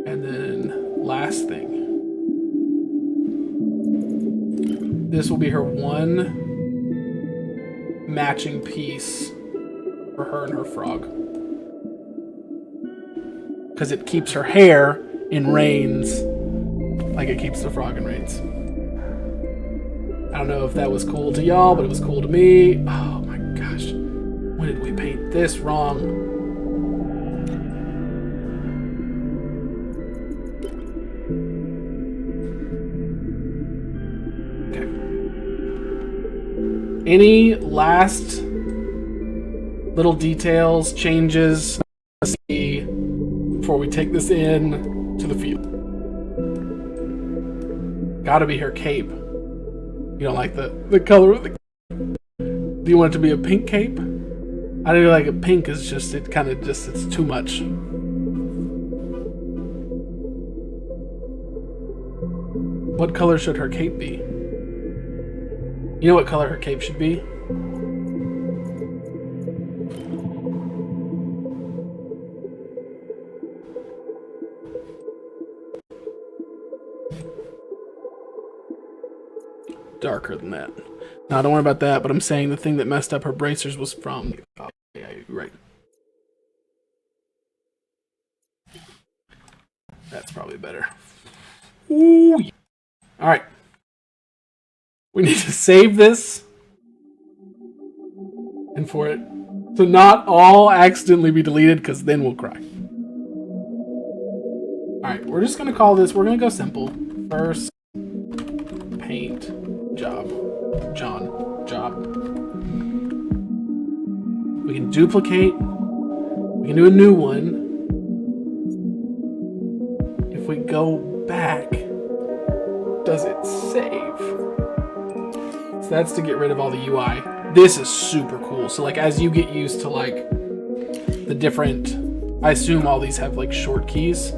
And then, last thing. This will be her one matching piece for her and her frog. Because it keeps her hair in reins like it keeps the frog in reins. I don't know if that was cool to y'all, but it was cool to me. Oh my gosh. When did we paint this wrong? Okay. Any last little details, changes before we take this in to the field? Gotta be her cape. You don't like the color of the cape? Do you want it to be a pink cape? I don't like it. Pink is just, it kind of just, it's too much. What color should her cape be? You know what color her cape should be? Darker than that. No, don't worry about that, but I'm saying the thing that messed up her bracers was from... Oh, yeah, you're right. That's probably better. Ooh. Alright. We need to save this. And for it to not all accidentally be deleted, because then we'll cry. Alright, we're just going to call this... We're going to go simple. First paint job. Job. We can duplicate. We can do a new one. If we go back, does it save? So that's to get rid of all the UI. This is super cool. So like as you get used to like the different, I assume all these have like short keys.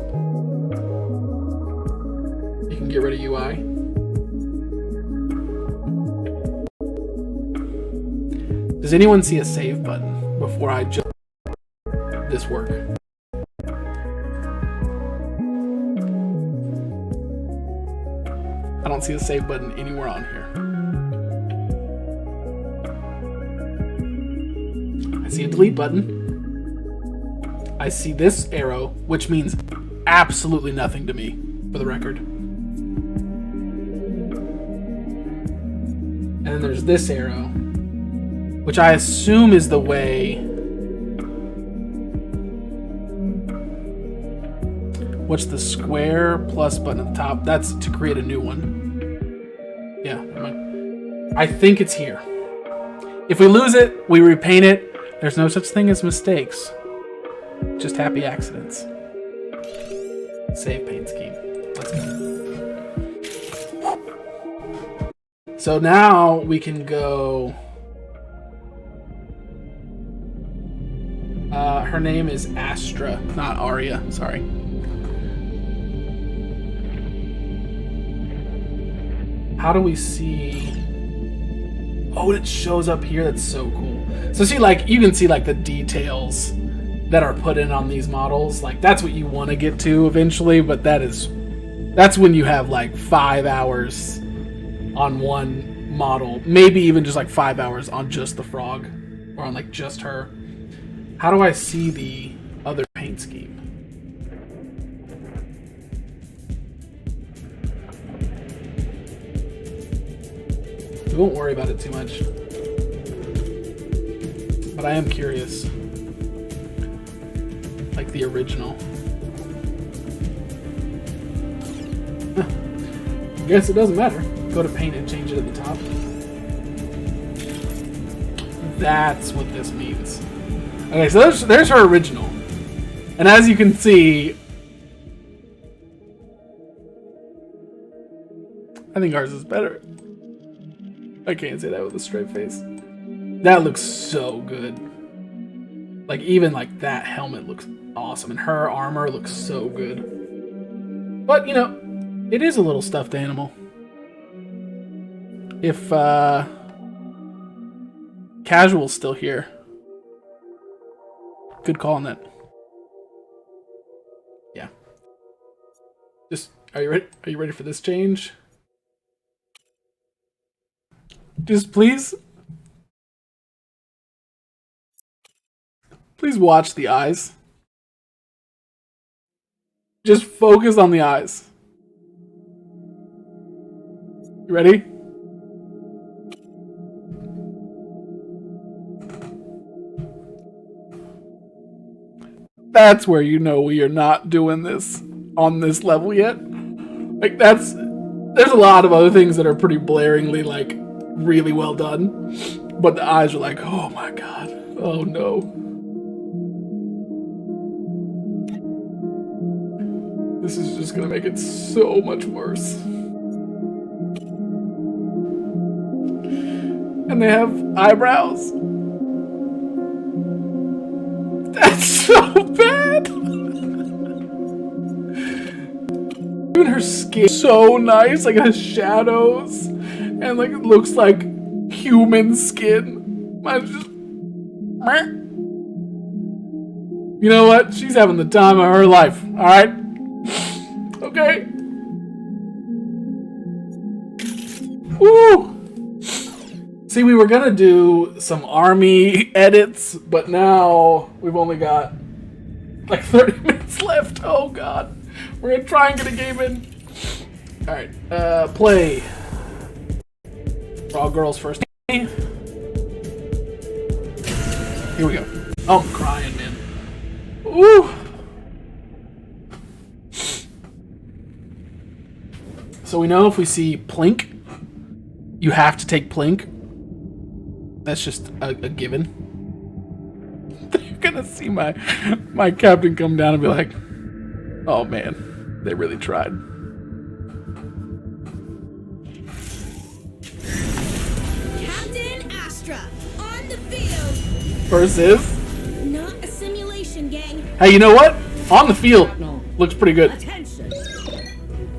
You can get rid of UI. Does anyone see a save button before I jump this work? I don't see a save button anywhere on here. I see a delete button. I see this arrow, which means absolutely nothing to me, for the record. And then there's this arrow, which I assume is the way. What's the square plus button at the top? That's to create a new one. Yeah, never mind. I think it's here. If we lose it, we repaint it. There's no such thing as mistakes. Just happy accidents. Save paint scheme. Let's go. So now we can go... her name is Astra, not Aria. Sorry. How do we see? Oh, it shows up here. That's so cool. So see, like you can see like the details that are put in on these models. Like that's what you want to get to eventually, but that's when you have like 5 hours on one model, maybe even just like 5 hours on just the frog or on like just her. How do I see the other paint scheme? We won't worry about it too much. But I am curious. Like the original. I guess it doesn't matter. Go to paint and change it at the top. That's what this means. Okay, so there's her original. And as you can see, I think ours is better. I can't say that with a straight face. That looks so good. Like even like that helmet looks awesome, and her armor looks so good. But you know, it is a little stuffed animal. If Casual's still here. Good call on that. Yeah. Just are you ready? Are you ready for this change? Just please watch the eyes. Just focus on the eyes. You ready? That's where you know we are not doing this on this level yet. Like, there's a lot of other things that are pretty blaringly, like, really well done. But the eyes are like, oh my god. Oh no. This is just gonna make it so much worse. And they have eyebrows. That's so bad. Even her skin is so nice, like it has shadows and like it looks like human skin. Mine's just, you know what? She's having the time of her life. All right. Okay. Woo. See, we were gonna do some army edits, but now we've only got like 30 minutes left. Oh god. We're gonna try and get a game in. Alright, play. All girls first. Here we go. Oh, I'm crying, man. Ooh. So we know if we see Plink, you have to take Plink. That's just a given. They're gonna see my captain come down and be like, oh man, they really tried. Captain Astra, on the field. Versus. Not a simulation, gang. Hey, you know what? On the field. Looks pretty good. Attention.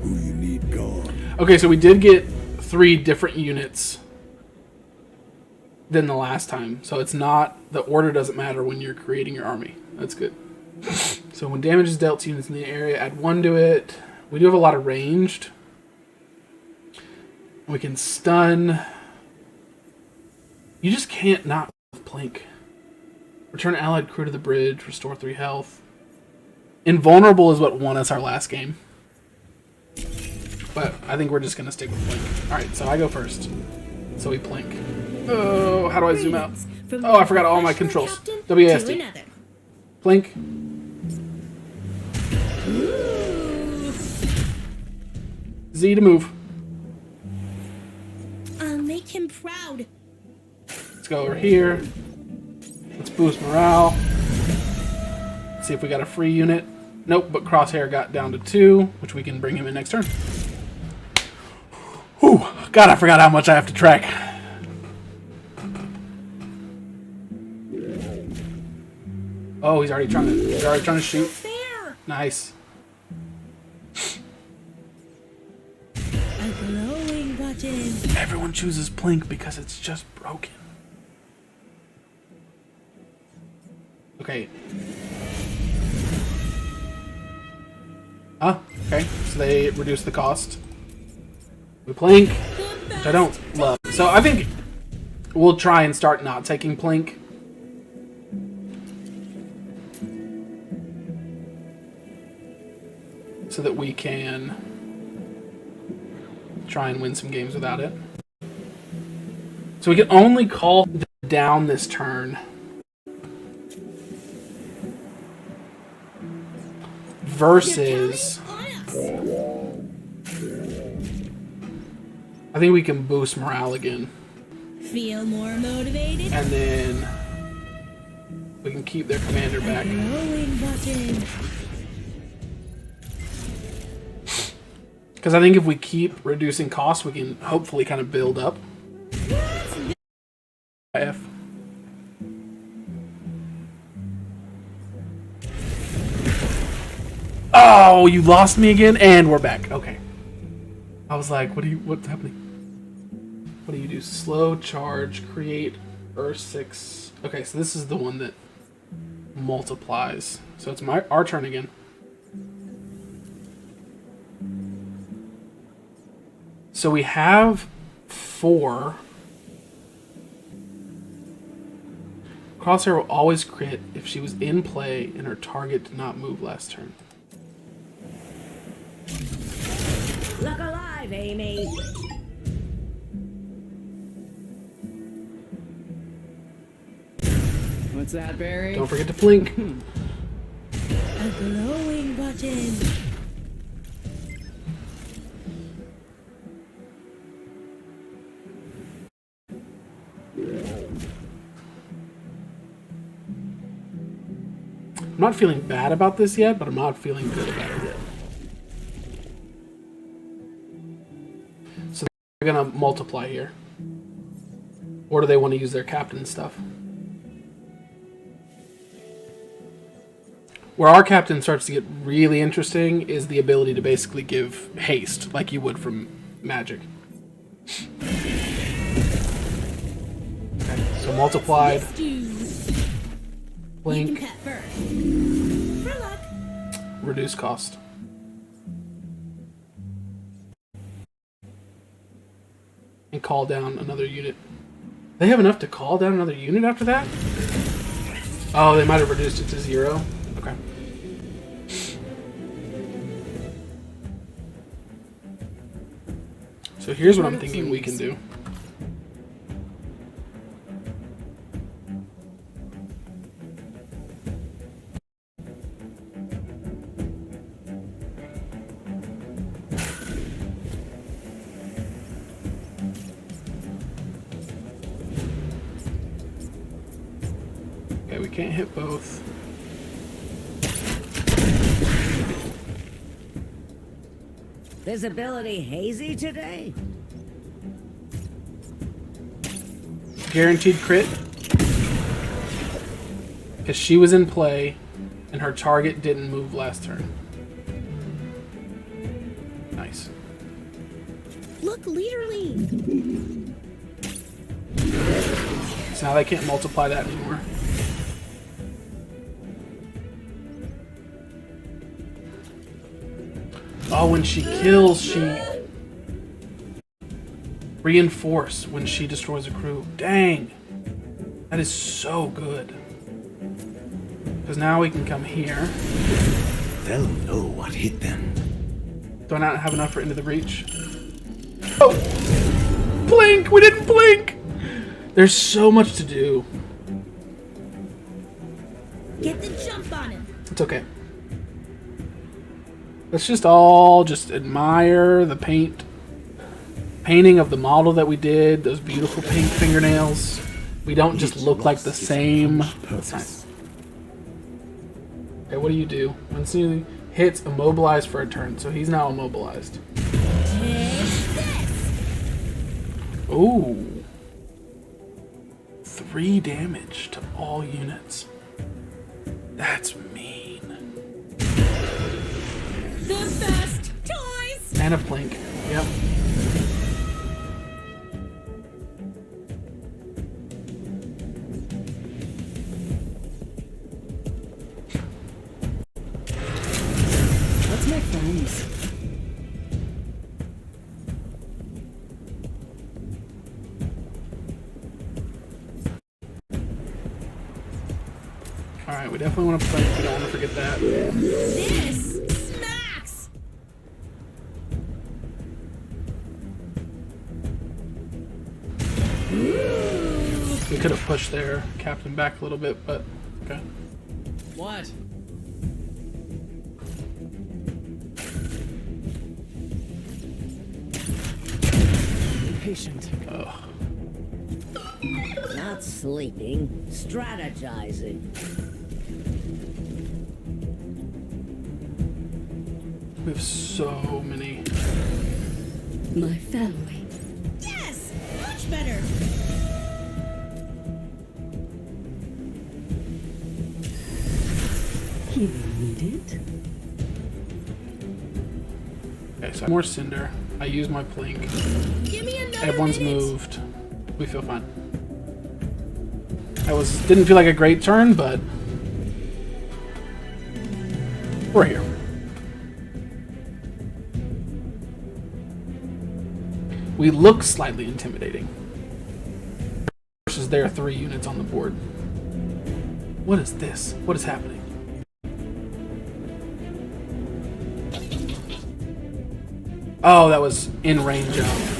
Who you need gone? Okay, so we did get 3 different units than the last time. So it's not, the order doesn't matter when you're creating your army. That's good. So when damage is dealt to units in the area, add 1 to it. We do have a lot of ranged. We can stun. You just can't not with Plink. Return allied crew to the bridge. Restore 3 health. Invulnerable is what won us our last game. But I think we're just going to stick with Plink. Alright, so I go first. So we Plink. Oh, how do I zoom out? Oh, I forgot all my controls. WASD. Plink. Z to move. I'll make him proud. Let's go over here. Let's boost morale. Let's see if we got a free unit. Nope, but Crosshair got down to 2, which we can bring him in next turn. Whew, God, I forgot how much I have to track. Oh, he's already trying to shoot. Fair. Nice. A glowing button. Everyone chooses Plink because it's just broken. Okay. Huh? Okay. So they reduce the cost. We Plink, which I don't love. So I think we'll try and start not taking Plink. So that we can try and win some games without it. So we can only call down this turn. Versus, I think we can boost morale again. Feel more motivated? And then we can keep their commander back. Glowing button. Because I think if we keep reducing costs, we can hopefully kind of build up. F. Oh, you lost me again, and we're back. Okay. I was like, what's happening? What do you do? Slow charge, create Earth 6. Okay, so this is the one that multiplies. So it's our turn again. So we have 4. Crosshair will always crit if she was in play and her target did not move last turn. Look alive, Amy. What's that, Barry? Don't forget to blink. A glowing button. I'm not feeling bad about this yet, but I'm not feeling good about it yet. So they're gonna multiply here. Or do they want to use their captain stuff? Where our captain starts to get really interesting is the ability to basically give haste, like you would from magic. Okay, so multiplied. Yes, you. You Blink. can cut first. For luck. Reduce cost. And call down another unit. They have enough to call down another unit after that? Oh, they might have reduced it to 0. Okay. So here's what I'm thinking we can do. Okay, we can't hit both. Visibility hazy today? Guaranteed crit. Because she was in play and her target didn't move last turn. Nice. Look, literally. So now they can't multiply that anymore. Oh, when she kills, she reinforce when she destroys a crew. Dang. That is so good. Because now we can come here. They'll know what hit them. Do I not have enough for Into the Breach? Oh! Blink! We didn't blink! There's so much to do. Get the jump on him. It's okay. Let's just all just admire the painting of the model that we did, those beautiful pink fingernails. We don't just look like the same. That's nice. Okay, what do you do? When he hits, immobilize for a turn, so he's now immobilized. Take this. Ooh. 3 damage to all units. That's mean. The best toys. And a blink. Yep. Let's make friends. Alright, we definitely want to play. We don't want to forget that. This smacks. We could have pushed their captain back a little bit, but okay. What? Patient. Ugh. Not sleeping, strategizing. We have so many. My family. Yes, much better. You need it? Okay, so more cinder. I use my blink. Give me another Everyone's minute. moved. We feel fine. Didn't feel like a great turn, but we're here. We look slightly intimidating. Versus there are 3 units on the board. What is this? What is happening? Oh, that was in range of.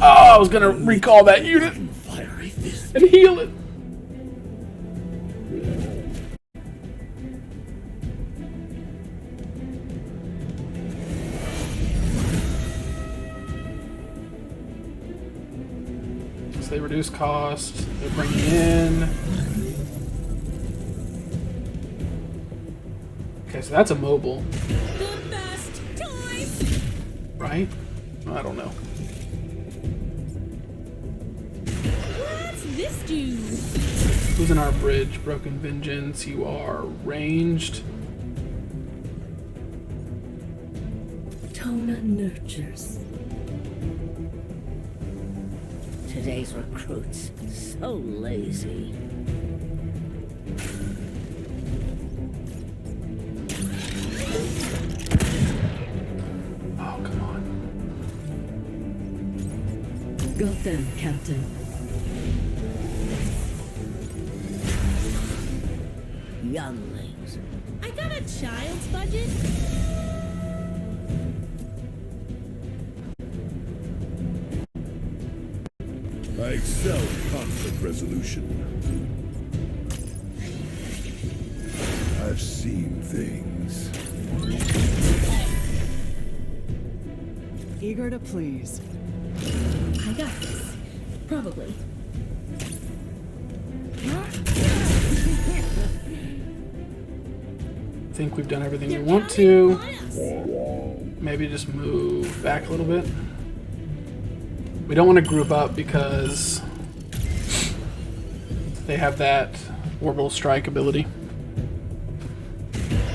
Oh, I was gonna recall that unit Fiery fist. and heal it. So they reduce cost. They bring in. Okay, so that's a mobile, The best toys. right? I don't know. What's this do? Who's in our bridge? Broken Vengeance. You are ranged. Tona nurtures. Today's recruits, so lazy. Oh, come on. Got them, Captain. Younglings. I got a child's budget. I excel in conflict resolution. I've seen things. Eager to please. I got this. Probably. I think we've done everything we They're want counting to. on us. Maybe just move back a little bit. We don't want to group up because they have that orbital strike ability.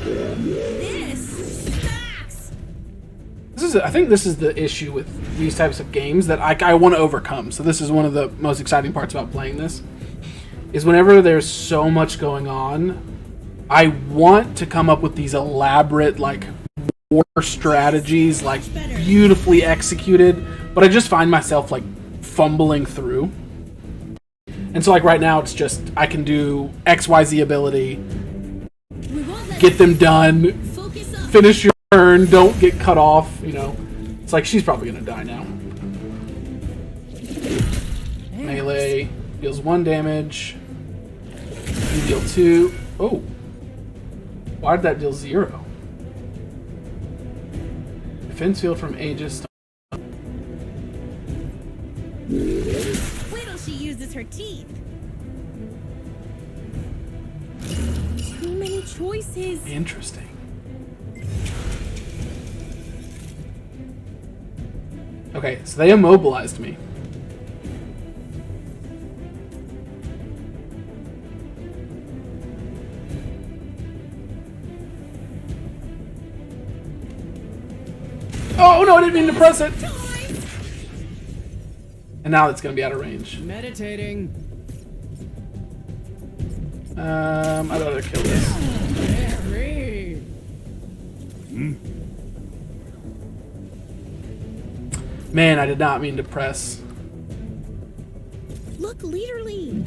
This smacks. I think this is the issue with these types of games that I want to overcome. So this is one of the most exciting parts about playing this. Is whenever there's so much going on, I want to come up with these elaborate like war strategies, like beautifully executed, but I just find myself like fumbling through. And so like right now it's just I can do XYZ ability, We won't let get them done, focus up. finish your turn, don't get cut off, you know. It's like she's probably gonna die now. Melee deals 1 damage. You deal 2. Oh. Why did that deal 0? Defense field from Aegis. Wait till she uses her teeth. Too many choices. Interesting. Okay, so they immobilized me. Oh no, I didn't mean to press it. Toys. And now it's gonna be out of range. Meditating. I'd rather kill this. Harry. Man, I did not mean to press. Look leaderly.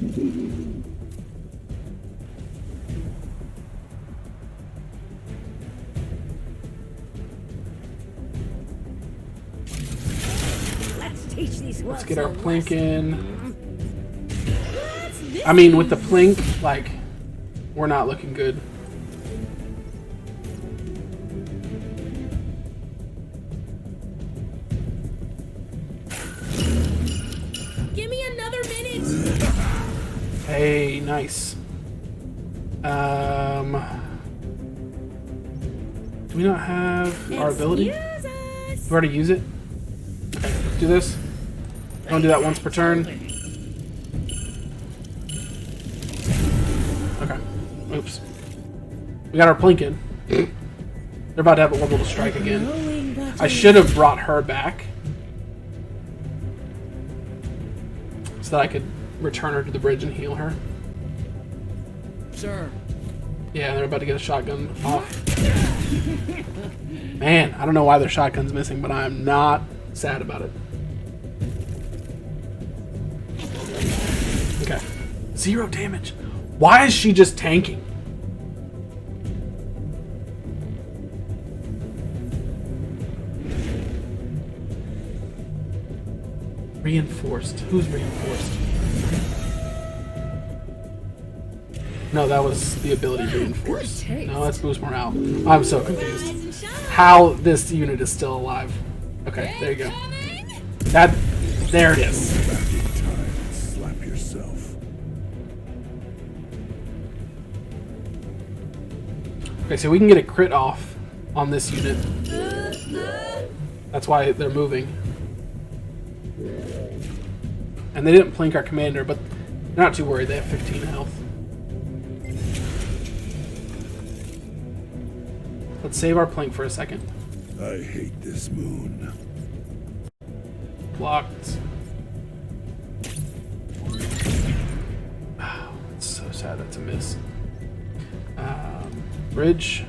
Let's teach these Let's wolves get our a plink lesson. in. What's this? I mean, with the plink, like, we're not looking good. Give me another minute. Hey, nice. Do we not have our ability? Excuse us. We already use it? Okay, let's do this. I'm gonna do that once per turn. Okay. Oops. We got our plink in. They're about to have an orbital strike again. Growing budget. I should have brought her back so that I could return her to the bridge and heal her. Sure. Yeah, they're about to get a shotgun off. Man, I don't know why their shotgun's missing, but I'm not sad about it. Okay. 0 damage. Why is she just tanking? Reinforced. Who's reinforced? No, that was the ability reinforced. Good taste. No, that's boost morale. I'm so confused. How this unit is still alive. Okay, there you go. That, there it is. Back in time and slap yourself. Okay, so we can get a crit off on this unit. That's why they're moving. And they didn't plink our commander, but they're not too worried. They have 15 health. Let's save our plink for a second. I hate this moon. Blocked. Oh, it's so sad that's a miss. Bridge.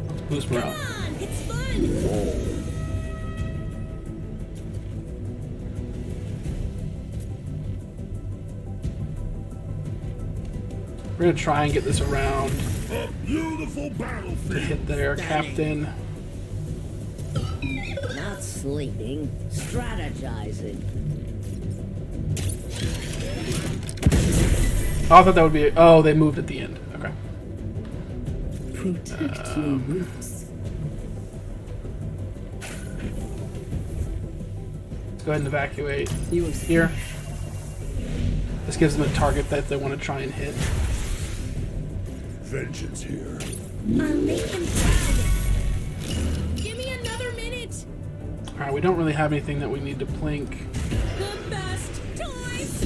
Let's boost morale. Come on, it's fun. We're gonna try and get this around A beautiful to battlefield. hit their captain. Not sleeping, strategizing. Oh, I thought that would be. Oh, they moved at the end. Okay. Protect your roots. Let's go ahead and evacuate You will here. This gives them a target that they want to try and hit. Vengeance here. I'll make them proud. Give me another minute. Alright, we don't really have anything that we need to plink. The best toys.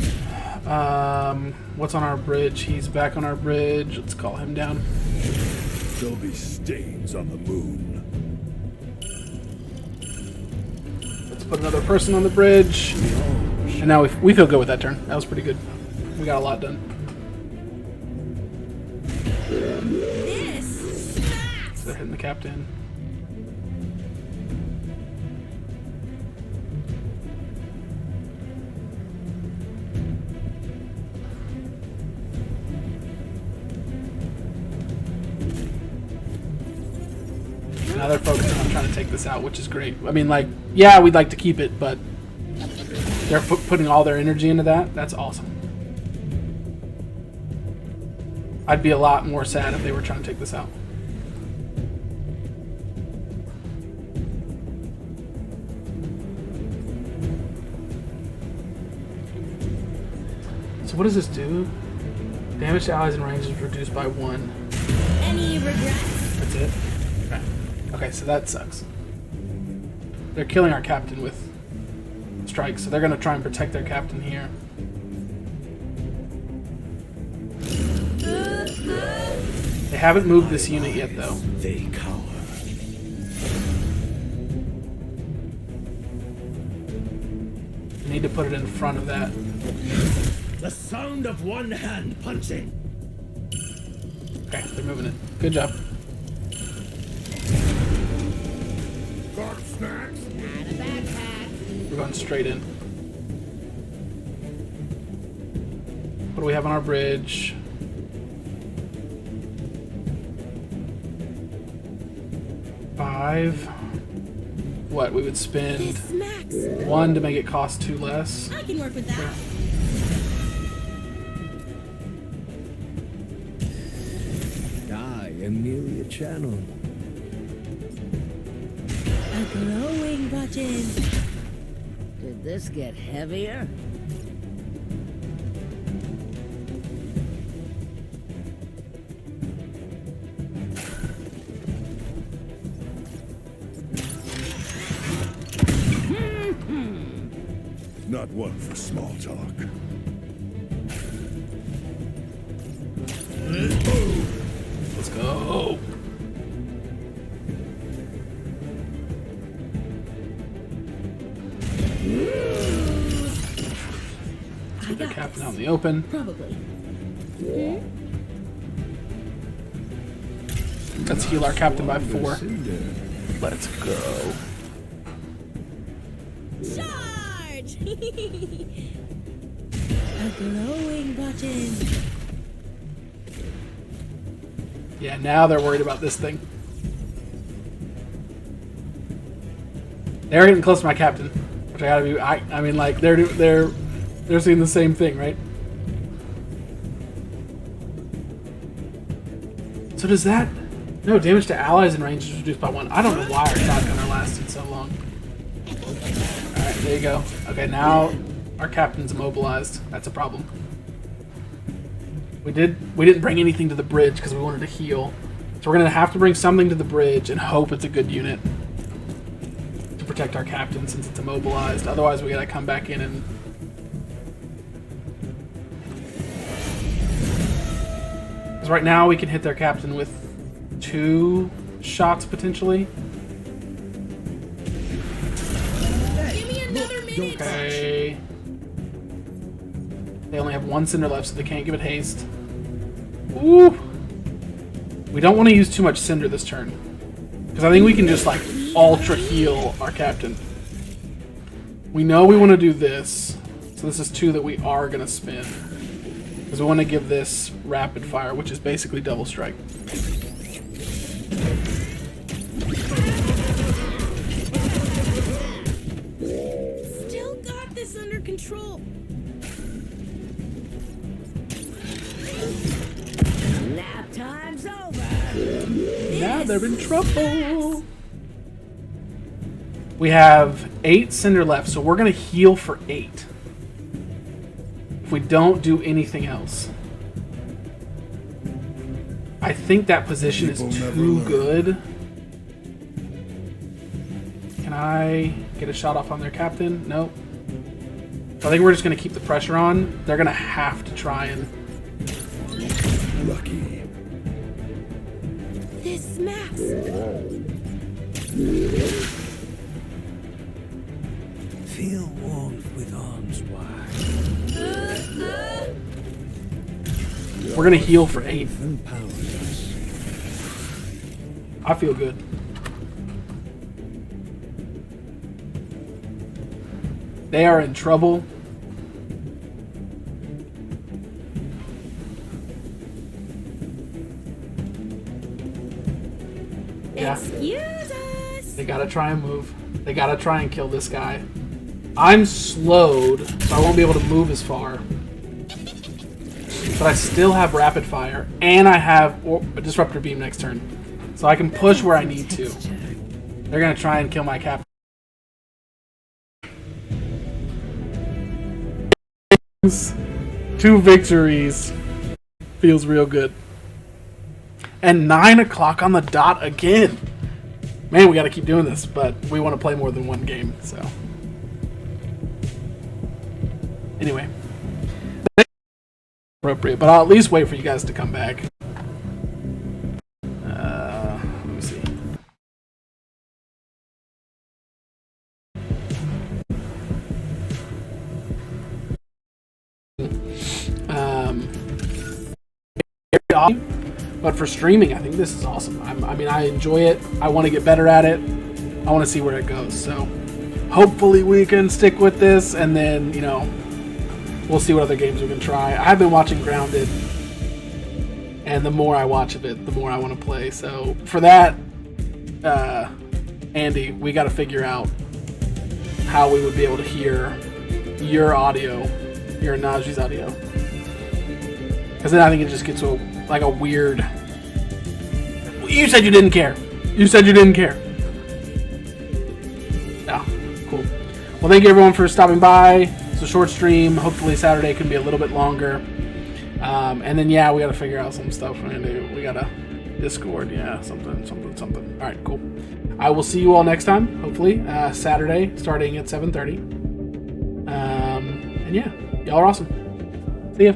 What's on our bridge? He's back on our bridge. Let's call him down. There'll be stains on the moon. Let's put another person on the bridge. And now we feel good with that turn. That was pretty good. We got a lot done. This smacks. They're hitting the captain. Now they're focusing on trying to take this out, which is great. I mean, like, yeah, we'd like to keep it, but they're putting all their energy into that. That's awesome. I'd be a lot more sad if they were trying to take this out. So what does this do? Damage to allies and range is reduced by 1. Any regrets? That's it? Okay. Okay, so that sucks. They're killing our captain with strikes, so they're going to try and protect their captain here. They haven't moved this unit yet, though. They cower. We need to put it in front of that. The sound of one hand punching. Okay, they're moving it. Good job. Got snacks? Not a backpack. We're going straight in. What do we have on our bridge? Five. What, we would spend This smacks. 1 to make it cost 2 less. I can work with that. I am merely a channel. A glowing button. Did this get heavier? Not one for small talk. Let's go. I Put the got captain this. out in the open. Probably. Let's heal our captain by 4. Let's go. Charge! A glowing button. Yeah, now they're worried about this thing. They're getting close to my captain. Which I gotta be. I mean, like they're seeing the same thing, right? So does that? No, damage to allies in range is reduced by 1. I don't know why our shotgunner lasted so long. Alright, there you go. Okay, now our captain's immobilized. That's a problem. We didn't bring anything to the bridge because we wanted to heal. So we're gonna have to bring something to the bridge and hope it's a good unit to protect our captain since it's immobilized. Otherwise we gotta come back in and... Because right now we can hit their captain with 2 shots potentially. Give me another minute. Okay. They only have 1 cinder left, so they can't give it haste. Ooh. We don't want to use too much cinder this turn, because I think we can just like ultra heal our captain. We know we want to do this, so this is 2 that we are gonna spin, because we want to give this rapid fire, which is basically double strike. Still got this under control. Nap time's over. Now they're in trouble. We have 8 cinder left, so we're gonna heal for 8. If we don't do anything else. I think that position is too good. Can I get a shot off on their captain? Nope. So I think we're just gonna keep the pressure on. They're gonna have to try and... Lucky. This smacks. Feel warmth with arms wide. We're gonna heal for 8. Empowers us. I feel good. They are in trouble. Yeah. Excuse us. They gotta try and move. They gotta try and kill this guy. I'm slowed, so I won't be able to move as far. But I still have rapid fire, and I have a disruptor beam next turn. So I can push where I need to. They're gonna try and kill my captain. 2 victories. Feels real good. And 9 o'clock on the dot again. Man, we gotta keep doing this, but we want to play more than 1 game, so. Anyway. Appropriate, but I'll at least wait for you guys to come back. Let me see. But for streaming, I think this is awesome. I mean, I enjoy it. I want to get better at it. I want to see where it goes. So hopefully we can stick with this, and then, you know, we'll see what other games we can try. I've been watching Grounded, and the more I watch of it, the more I want to play. So for that, Andy, we got to figure out how we would be able to hear your audio, your Najee's audio. Because then I think it just gets to like a weird... You said you didn't care. You said you didn't care. Yeah, cool. Well, thank you everyone for stopping by. It's a short stream. Hopefully Saturday can be a little bit longer. And then, yeah, we got to figure out some stuff. We got to Discord. Yeah, something. All right, cool. I will see you all next time, hopefully. Saturday, starting at 7:30. And yeah, y'all are awesome. See ya.